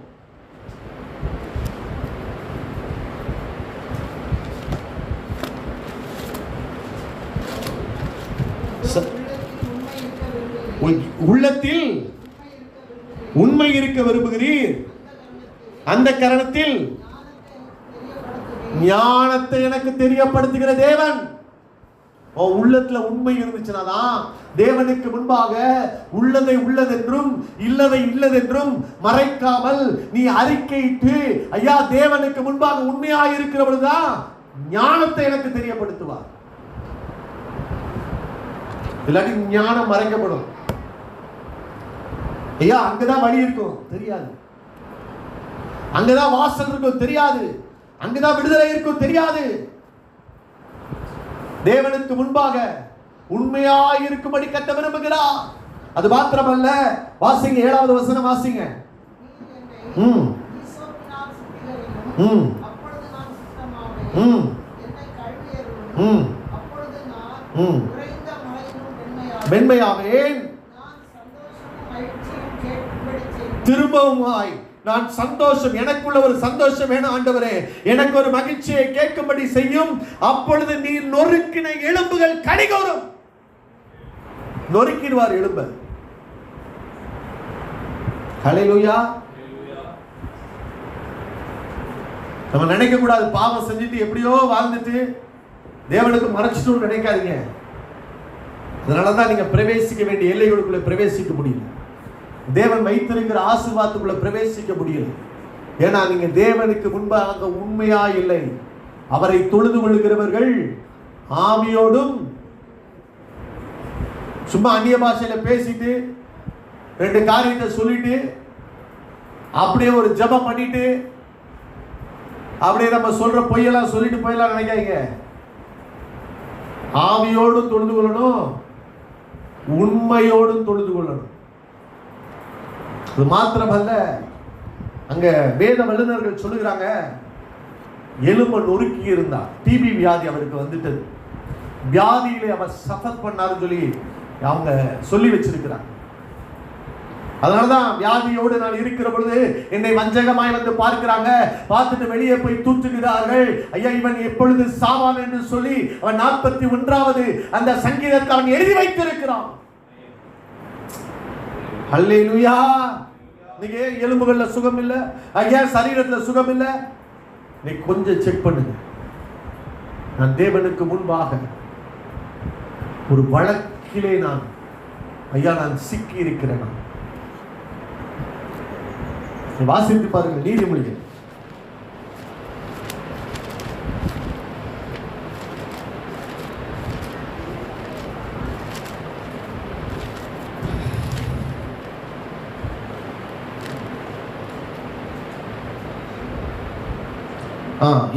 உள்ளத்தில் உண்மை இருக்க விரும்புகிறீர், அந்த கரணத்தில் ஞானத்தை எனக்கு தெரியப்படுத்துகிற தேவன். உள்ளத்துல உண்மை இருந்துச்சுனாதான் தேவனுக்கு முன்பாக உள்ளதை உள்ளதென்றும் இல்லதை இல்லதென்றும் மறைக்காமல் நீ அறிக்கையிட்டு, ஐயா தேவனுக்கு முன்பாக உண்மையாக இருக்கிறவர்தான் ஞானத்தை எனக்கு தெரியப்படுத்துவார். இல்லாட்டி ஞானம் மறைக்கப்படும். ஐயா அங்கதான் வழி இருக்கும், தெரியாது. அங்கதான் வாசல் இருக்கும், தெரியாது. அங்கதான் விடுதலை இருக்கும், தெரியாது. தேவனுக்கு முன்பாக உண்மையாய் இருக்கும்படி கட்ட விரும்புகிறார். அது மாத்திரமல்ல, வாசிங்க 7வது வசனம் வாசிங்க. வெண்மையாவேன், திரும்பவுமாய் நான் சந்தோஷம், எனக்குள்ள ஒரு சந்தோஷம் வேணும் ஆண்டவரே, எனக்கு ஒரு மகிழ்ச்சியை கேட்கும்படி செய்யும். அப்பொழுது நீ நொறுக்கின எலும்புகள் கனிகூரும். நொறுக்கிடுவார் எலும்பு. ஹல்லேலூயா. நம்ம நினைக்க கூடாது பாவம் செஞ்சுட்டு எப்படியோ வாழ்ந்துட்டு தேவனுக்கு மறைச்சிட்டு நினைக்காதீங்க. அதனாலதான் நீங்க பிரவேசிக்க வேண்டிய எல்லைகளுக்குள்ள பிரவேசிக்க முடியல. தேவன் வைத்திருக்கிற ஆசீர்வாதத்துக்குள்ள பிரவேசிக்க முடியல. ஏன்னா நீங்க தேவனுக்கு முன்பாக உண்மையா இல்லை. அவரை தொழுது கொள்கிறவர்கள் ஆவியோடும், சும்மா அந்நிய பாஷையில பேசிட்டு 2 காரியத்தை சொல்லிட்டு அப்படியே ஒரு ஜெபம் பண்ணிட்டு அப்படியே நம்ம சொல்ற பொய்யெல்லாம் சொல்லிட்டு போயெல்லாம் நினைக்காதீங்க. ஆவியோடும் தொழுது கொள்ளணும், உண்மையோடும் தொழுது கொள்ளணும். அது மாத்திரமல்ல, அங்க வேத வல்லுநர்கள் சொல்லுகிறாங்க, எலும்பை நொறுக்கி இருந்தார். டிபி வியாதி அவருக்கு வந்துட்டது. வியாதியிலே அவர் சஃபர் பண்ணாருன்னு சொல்லி அவங்க சொல்லி வச்சிருக்கிறாங்க. அதனாலதான் வியாதியோடு நான் இருக்கிற பொழுது என்னை வஞ்சகமாய் வந்து பார்க்கிறாங்க. பார்த்துட்டு வெளியே போய் தூற்றுகிறார்கள். ஐயா இவன் எப்பொழுது சாவான் என்று சொல்லி அவன் 41வது அந்த சங்கீதத்தை அவன் எழுதி வைத்திருக்கிறான். ஹல்லேலூயா. நீங்க எலும்புகள்ல சுகம் இல்ல, ஐயா சரீரத்துல சுகம் இல்ல, நீ கொஞ்சம் செக் பண்ணுங்க. நான் தேவனுக்கு முன்பாக ஒரு வழக்கிலே நான் சிக்கி இருக்கிறேன். வாசித்து பாருங்க நீதிமொழிகள்.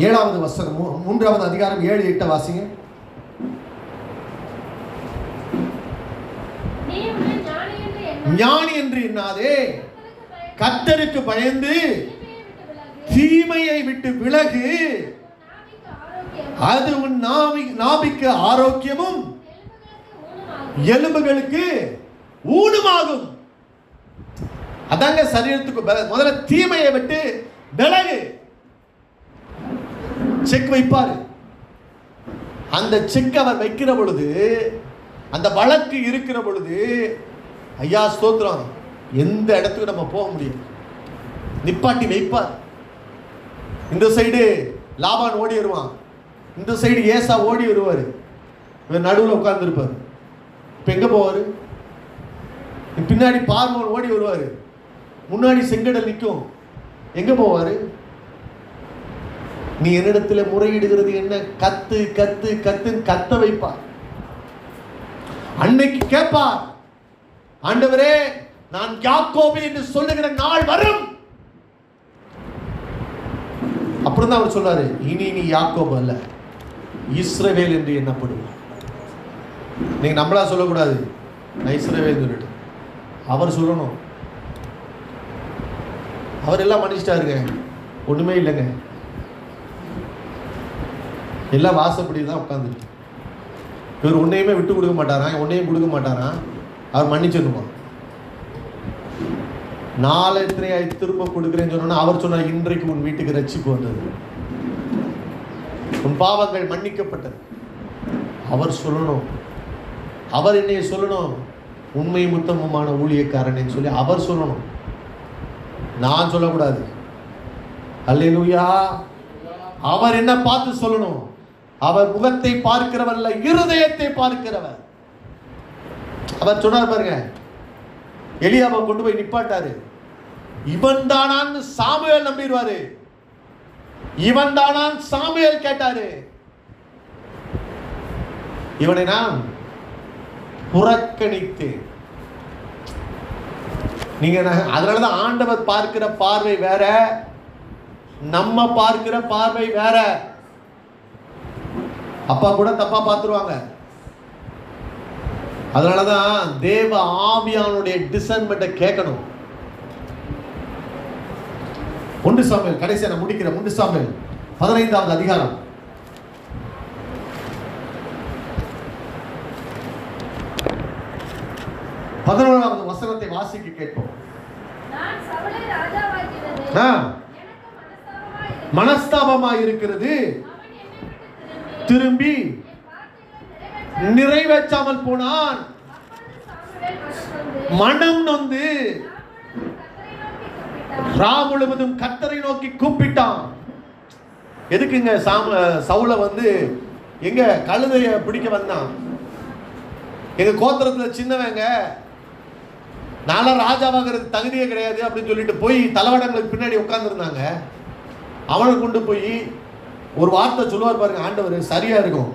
ஏழாவது வசனம், 3வது அதிகாரம் 7-8 வாசிங்க. ஞானி என்று எண்ணாதே, கர்த்தருக்கு பயந்து தீமையை விட்டு விலகு, அது உன் நாபிக்கு ஆரோக்கியமும் எலும்புகளுக்கு ஊனமாகும். அதாங்க சரீரத்துக்கு முதல்ல தீமையை விட்டு விலகு. செக் வைப்பாரு. அந்த செக் அவர் வைக்கிற பொழுது, அந்த வழக்கு இருக்கிற பொழுது, ஐயா ஸ்தோத்திரம், எந்த இடத்துக்கு நம்ம போக முடியும், நிப்பாட்டி வைப்பார். இந்த சைடு லாபான் ஓடி வருவான், இந்த சைடு ஏசா ஓடி வருவார். இவர் நடுவில் உட்கார்ந்துருப்பார். இப்போ எங்கே போவார்? பின்னாடி பார்வோன் ஓடி வருவார், முன்னாடி செங்கடல் நிற்கும். எங்கே போவார்? நீ என்னிடத்தில் முறையிடுகிறது என்ன? கத்து கத்து கத்துன்னு கத்த வைப்பார். அன்னைக்கு கேட்பார், ஆண்டவரே நான் யாக்கோபு என்று சொல்லுகிற நாள் வரும். அப்புறம் தான் அவர் சொல்றாரு, இனி நீ யாக்கோபு அல்ல, இஸ்ரவேல் என்று எண்ணப்படுவார். நீங்க நம்மளா சொல்லக்கூடாது, நான் இஸ்ரவேல் சொல்லிட்டு அவர் சொல்லணும். அவர் எல்லாம் மன்னிச்சிட்டாருங்க. ஒண்ணுமே இல்லைங்க. எல்லாம் வாசப்படி தான் உட்காந்துருக்கு. இவர் ஒன்னையுமே விட்டு கொடுக்க மாட்டாரா, ஒன்னையும் கொடுக்க மாட்டாரா, அவர் மன்னிச்சிடணுமா? நாளை திரும்ப கொடுக்குறேன்னு சொன்னா அவர் சொன்னார், இன்றைக்கு உன் வீட்டுக்கு ரட்சிப்பு வந்தது, உன் பாவங்கள் மன்னிக்கப்பட்டது. அவர் சொல்லணும், அவர் என்னைய சொல்லணும், உண்மை முத்தமுமான ஊழியக்காரன் சொல்லி அவர் சொல்லணும், நான் சொல்லக்கூடாது. அல்லேலூயா. அவர் என்ன பார்த்து சொல்லணும்? அவர் முகத்தை பார்க்கிறவர் இல்ல, இருதயத்தை பார்க்கிறவர். அவர் சொன்னார் பாருங்க, எலியாவை கொண்டு போய் நிப்பாட்டாரு. இவன் தானான்னு சாமுவேல் நம்பிடுவாரு. இவன் தானான் சாமுவேல் கேட்டாரு. இவனை நான் புறக்கணித்தேன். நீங்க அதனாலதான் ஆண்டவர் பார்க்கிற பார்வை வேற, நம்ம பார்க்கிற பார்வை வேற. அப்பா கூட தப்பா பார்த்துருவாங்க. அதனாலதான் தேவ ஆவியானுடைய டிசைன்மெண்ட்டை கேட்கணும். 1 சாமுவேல், கடைசியா நான் முடிக்கிறேன். 1 சாமுவேல் 15வது அதிகாரம் 11வது வசனத்தை வாசிக்க கேட்போம். மனஸ்தாபமாய் இருக்கிறது, திரும்பி நிறைவேற்றாமல் போனான். மனம் நொந்து ராம் முழுவதும் கர்த்தரை நோக்கி கூப்பிட்டான். எதுக்குங்க சவுல எங்க கழுதைய பிடிக்க வந்தான்? எங்க கோத்திரத்துல சின்னவங்க, நானும் ராஜாவாகிறது தகுதியே கிடையாது அப்படின்னு சொல்லிட்டு போய் தலவாடங்களுக்கு பின்னாடி உட்கார்ந்துருந்தாங்க. அவனை கொண்டு போய் ஒரு வார்த்தை சொல்லுவார் பாருங்க ஆண்டவர், சரியா இருக்கும்.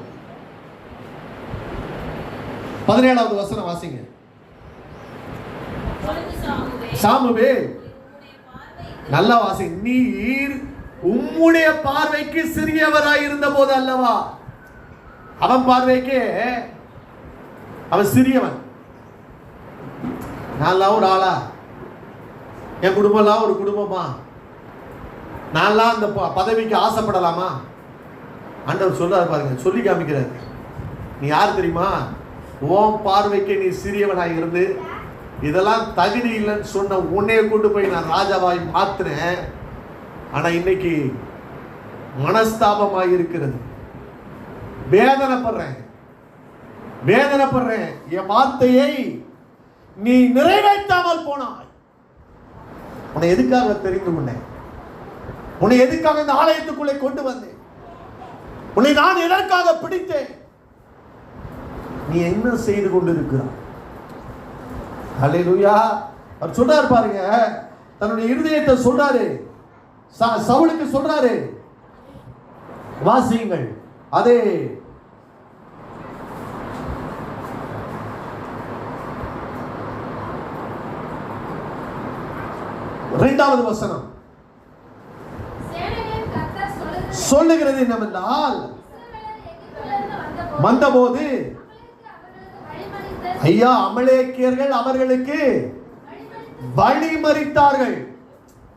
17வது வசனம் வாசிங்க. சாமுவே, நல்லா வாசி. நீர் உம்முடைய பார்வைக்கு சிறியவராய் இருந்த போது அல்லவா? அவன் பார்வைக்கு அவன் சிறியவன். நான்லாம் ஒரு ஆளா? என் குடும்பம்லாம் ஒரு குடும்பமா? நான்லாம் அந்த பதவிக்கு ஆசைப்படலாமா? ஆண்டவர் சொல்றாரு பாருங்க, சொல்லி காமிக்கிறாரு. நீ யார் தெரியுமா? உன் பார்வைக்கு நீ சிறியவனாய் இருந்து இதெல்லாம் தகுதி இல்லைன்னு சொன்ன உன்னைய கொண்டு போய் நான் ராஜாவாய் மாத்தினேன். ஆனா இன்னைக்கு மனஸ்தாபமாய் இருக்கிறது. வேதனைப்படுறேன். என் வார்த்தையை நீ நிறைவேற்றாமல் போனாய். உன்னை எதுக்காக தெரிந்து கொண்டேன்? உன்னை எதுக்காக இந்த ஆலயத்துக்குள்ளே கொண்டு வந்தேன்? உன்னை நான் எதற்காக பிடித்தேன்? நீ என்ன செய்து கொண்டிருக்கிறாய்? ஹல்லேலூயா. அவர் சொல்றாரு பாருங்க, தன்னுடைய இருதயத்தை சொல்றாரு, சவுலுக்கு சொல்றாரு. வாசியுங்கள். அதே 2வது வசனம் சொல்லுகிறது என்னவென்றால், வந்தபோது ஐயா அமலேக்கியர்கள் அவர்களுக்கு வழிமறித்தார்கள்.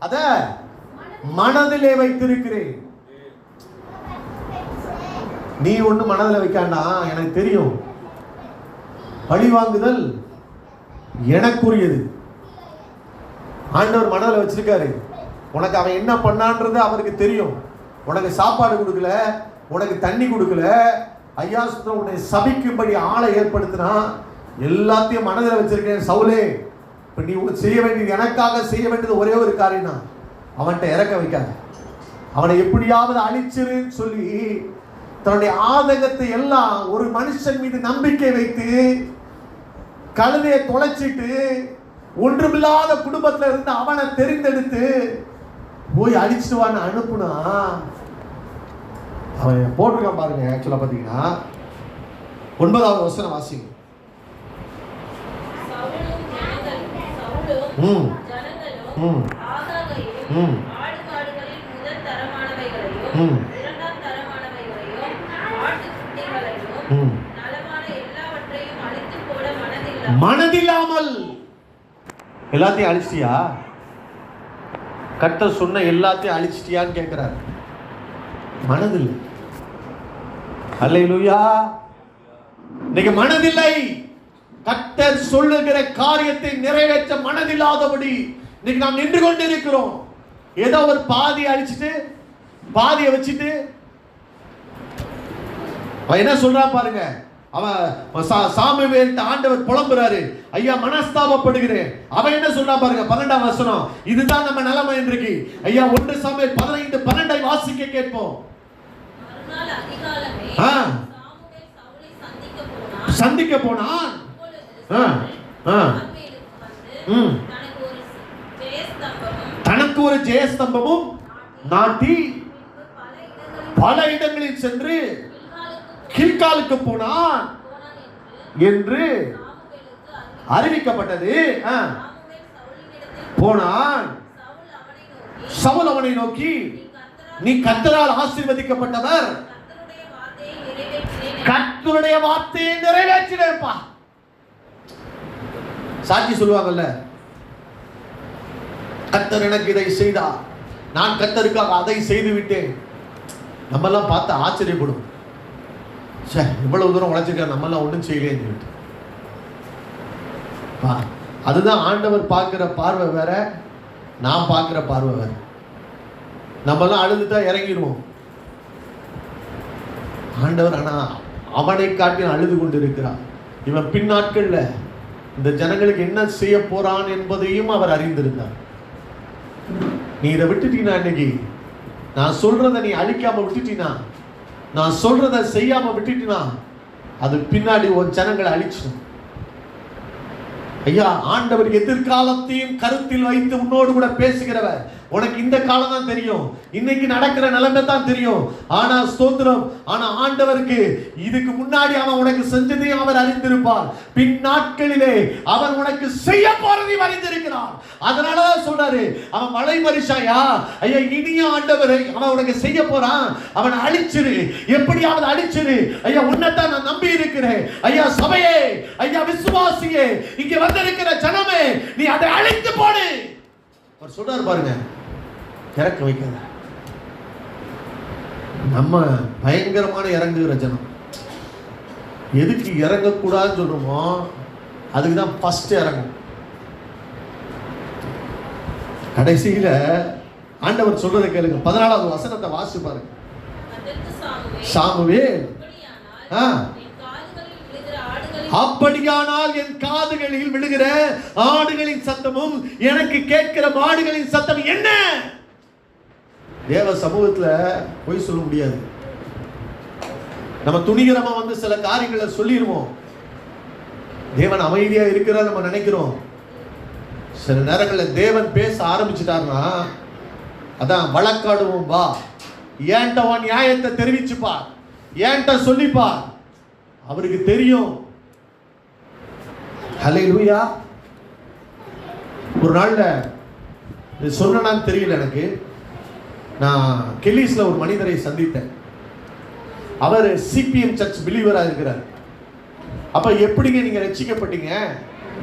அத மனதிலே வைத்திருக்கிறேன். நீ ஒண்ணு மனதில் வைக்காண்டா, எனக்கு தெரியும். பழி வாங்குதல் எனக்குரியது. ஆண்டவர் மனதில் வச்சிருக்காரு. உனக்கு அவன் என்ன பண்ணான்றது அவருக்கு தெரியும். உனக்கு சாப்பாடு கொடுக்கல, உனக்கு தண்ணி கொடுக்கல, ஐயா சுத்தம் உன்னை சபிக்கும்படி ஆளை ஏற்படுத்தினா, எல்லாத்தையும் மனதில் வச்சிருக்கேன் சவுலே. இப்போ நீ செய்ய வேண்டியது, எனக்காக செய்ய வேண்டியது ஒரே ஒரு காரியம் தான், அவன்கிட்ட இறக்க வைக்காத, அவனை எப்படியாவது அழிச்சிருன்னு சொல்லி தன்னுடைய ஆதங்கத்தை எல்லாம் ஒரு மனுஷன் மீது நம்பிக்கை வைத்து கழுதையை தொலைச்சிட்டு ஒன்றுமில்லாத குடும்பத்தில் இருந்து அவனை தெரிந்தெடுத்து போய் அழிச்சுவான்னு அனுப்புனா, அவன் போட்டிருக்கான் பாருங்க. ஆக்சுவலா பாத்தீங்கன்னா 9வது வசனம் வாசிங்க. மனதில்லாமல் எல்லாத்தையும் அழிச்சியா? கர்த்தர் சொன்ன எல்லாத்தையும் அழிச்சிட்டியான்னு கேட்கிறார். மனதில்லை. அல்லேலூயா. இன்னைக்கு மனதில்லை. கர்த்தர் சொல்லுகிற காரியத்தை நிறைவேற்ற மனதில்லாதபடி இன்னைக்கு நாம் நின்று கொண்டு இருக்கிறோம். ஏதோ ஒரு பாதியை அழிச்சிட்டு பாதியை வச்சுட்டு அவன் என்ன சொல்றான் பாருங்க. அவன் சாமுவேல் ஆண்டவர் புலம்புறாரு, ஐயா மனஸ்தாபப்படுகிறேன். அவன் என்ன சொல்றான் பாருங்க, 12ஆம் வசனம். இதுதான் நம்ம நிலைமை இன்றைக்கு. ஐயா 1 சாமுவேல் 15:12 வாசிக்க கேட்போம். சந்திக்க போனான். தனக்கு ஒரு ஜெயஸ்தம்பமும் நாட்டி பல இடங்களில் சென்று கில்காலுக்கு போனான் என்று அறிவிக்கப்பட்டது. போனான். சவுல் அவனை நோக்கி, நீ கர்த்தரால் ஆசீர்வதிக்கப்பட்டவர், கர்த்தருடைய வார்த்தையை நிறைவேற்றினேப்பா. சாட்சி சொல்லுவாங்கல்ல, கர்த்தர் எனக்கு இதை செய்தார், நான் கர்த்தருக்காக அதை செய்து விட்டேன். நம்ம எல்லாம் பார்த்து ஆச்சரியப்படும். இவ்வளவு தூரம் உழைச்சிருக்க, நம்ம எல்லாம் ஒன்றும் செய்யலேன்னு சொல்லிட்டு. அதுதான் ஆண்டவர் பார்க்கிற பார்வை வேற, நான் பார்க்கிற பார்வை வேற. நம்ம எல்லாம் அழுதுட்டா இறங்கிடுவோம். ஆண்டவர் ஆனா அவனை காட்டி அழுது கொண்டு இருக்கிறார். இவன் பின் நாட்கள்ல இந்த ஜனங்களுக்கு என்ன செய்ய போறான் என்பதையும் அவர் அறிந்திருந்தார். நீ இதை விட்டுட்டீனா, இன்னைக்கு நான் சொல்றதை நீ அழிக்காம விட்டுட்டீனா, நான் சொல்றதை செய்யாம விட்டுட்டீனா, அது பின்னாடி உன் ஜனங்களை அழிச்சிடும். ஐயா, ஆண்டவர் எதிர்காலத்தையும் கருத்தில் வைத்து உன்னோடு கூட பேசுகிறவர். உனக்கு இந்த காலம் தான் தெரியும், இன்னைக்கு நடக்கிற நிலைமை தான் தெரியும். ஆனா ஸ்தோத்திரம், ஆனா ஆண்டவருக்கு இதுக்கு முன்னாடி அவன் உனக்கு செஞ்சதையும் அவர் அறிந்திருப்பார். பின் நாட்களிலே அவர் உனக்கு செய்ய போறதையும் அறிந்திருக்கிறார். அதனாலதான் சொல்றாரு, அவன் மலை மரிசாயா, ஐயா இனியும் ஆண்டவரை அவன் உனக்கு செய்ய போறான், அவனை அழிச்சிரு, எப்படியாவது அழிச்சிரு. ஐயா உன்னைத்தான் நான் நம்பி இருக்கிறேன். ஐயா சபையே, ஐயா விசுவாசியே, இங்க வந்திருக்கிற ஜனமே, நீ அதை அழித்து போடு. அவர் சொல்றாரு பாருங்க, இறக்க வைக்காத. நம்ம பயங்கரமான இறங்குகிற ஜனம். எதுக்கு இறங்கக்கூடாதுன்னு சொல்றோமோ அதுக்குதான் ஃபர்ஸ்ட் இறங்கும். கடைசியில ஆண்டவர் சொல்றதை கேளுங்க. 14வது வசனத்தை வாசி பாருங்க. சாமுவேல், அப்படியானால் என் காதுகளில் விழுகிற ஆடுகளின் சத்தமும் எனக்கு கேட்கிற மாடுகளின் சத்தம் என்ன? தேவ சமூகத்துல போய் சொல்ல முடியாது. நம்ம துணிகரமா வந்து சில காரியங்களை சொல்லிடுவோம். தேவன் அமைதியா இருக்கிற நம்ம நினைக்கிறோம். சில நேரங்களில் தேவன் பேச ஆரம்பிச்சுட்டாருன்னா அதான் வழக்காடுவோம். வா, ஏன்ட்ட உன் நியாயத்தை தெரிவிச்சுப்பா, ஏன்ட்ட சொல்லிப்பா. அவருக்கு தெரியும். ஹல்லேலூயா. ஒரு நாள்ல சொன்னான்னு தெரியல எனக்கு, நான் கெலிஸ்ல ஒரு மனிதரை சந்தித்தேன். அவர் சிபிஎம் சர்ச் பிலீவராக இருக்கிறார். அப்ப எப்படிங்க நீங்க ரட்சிக்கப்பட்டீங்க?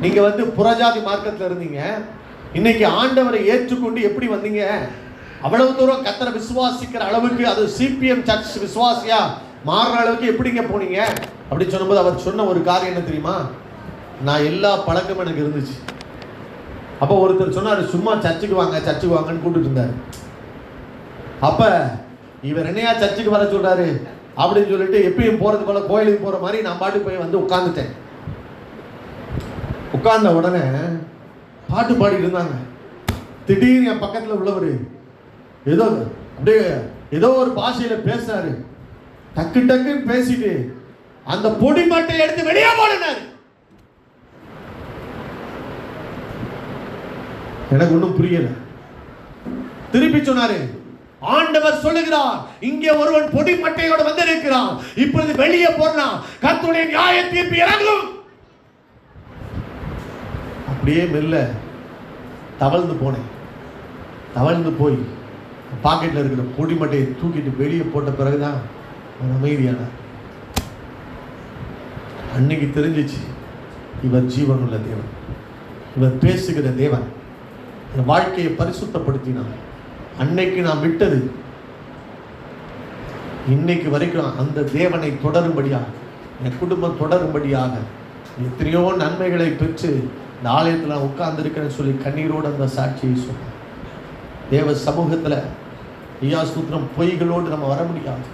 நீங்க வந்து புறஜாதி மார்க்கத்தில் இருந்தீங்க, இன்னைக்கு ஆண்டவரை ஏற்றுக்கொண்டு எப்படி வந்தீங்க? அவ்வளவு தூரம் கர்த்தரை விசுவாசிக்கிற அளவுக்கு, அது சிபிஎம் சர்ச் விசுவாசியா மாறுற அளவுக்கு எப்படிங்க போனீங்க அப்படின்னு சொன்னபோது அவர் சொன்ன ஒரு காரியம் என்ன தெரியுமா? நான் எல்லா பழக்கமும் எனக்கு இருந்துச்சு. அப்போ ஒருத்தர் சொன்னார், சும்மா சர்ச்சுக்கு வாங்க சர்ச்சுக்கு வாங்கன்னு கூப்பிட்டு இருந்தார். அப்ப இவர் என்னையா சர்ச்சுக்கு வர சொல்றாரு அப்படின்னு சொல்லிட்டு எப்பயும் போறது போல கோயிலுக்கு போற மாதிரி நான் பாட்டுக்கு போய் வந்து உட்கார்ந்துட்டேன். உட்கார்ந்த உடனே பாட்டு பாடிட்டு இருந்தாங்க. திடீர்னு என் பக்கத்துல உள்ளவர் ஏதோ அப்படியே ஏதோ ஒரு பாஷையில பேசினாரு. டக்கு டக்குன்னு பேசிட்டு அந்த பொடி மட்டை எடுத்து வெளியே போடுனாரு. எனக்கு ஒன்றும் புரியல. திருப்பி சொன்னாரு, ஆண்டவர் சொல்லுகிறார், இங்கே ஒருவன் பொடி மட்டையோடு வந்து இருக்கிறான், இப்பொழுது வெளியே போறான், கர்த்தருடைய நியாய தீர்ப்பு இறங்கும். அப்படியே மெல்ல தவழ்ந்து போனேன். தவழ்ந்து போய் பாக்கெட்ல இருக்கிற பொடி மட்டையை தூக்கிட்டு வெளியே போட்ட பிறகுதான் அமைதியான. அன்னைக்கு தெரிஞ்சிச்சு, இவர் ஜீவன் உள்ள தேவன், இவர் பேசுகிற தேவன். என் வாழ்க்கையை பரிசுத்தப்படுத்தினார். அன்னைக்கு நான் விட்டது இன்னைக்கு வரைக்கும் அந்த தேவனை தொடரும்படியாக, என் குடும்பம் தொடரும்படியாக எத்தனையோ நன்மைகளை பெற்று இந்த ஆலயத்தில் நான் உட்கார்ந்துருக்கிறேன்னு சொல்லி கண்ணீரோடு அந்த சாட்சியை சொன்னேன். தேவ சமூகத்தில் ஐயா சூத்திரம், பொய்களோடு நம்ம வர முடியாது.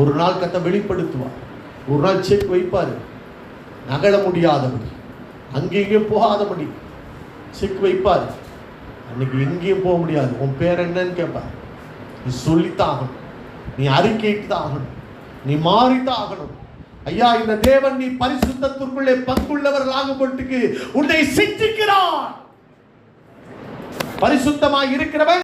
ஒரு நாள் கத்த வெளிப்படுத்துவார், ஒரு நாள் செக் வைப்பார், நகழ முடியாதபடி, அங்கேயும் போகாதபடி செக் வைப்பார். அன்னைக்கு எங்கேயும் போக முடியாது. உன் பேர் என்னன்னு கேட்பார். நீ சொல்லித்தான் ஆகணும், நீ அறிக்கைக்கு தான் ஆகணும், நீ மாறித்தான் ஆகணும். ஐயா, இந்த தேவன் நீ பரிசுத்தத்திற்குள்ளே பங்குள்ளவர்கள் ஆகும்பட்டுக்கு உன்னை சிற்றிக்கிறார். பரிசுத்தமாய் இருக்கிறவன்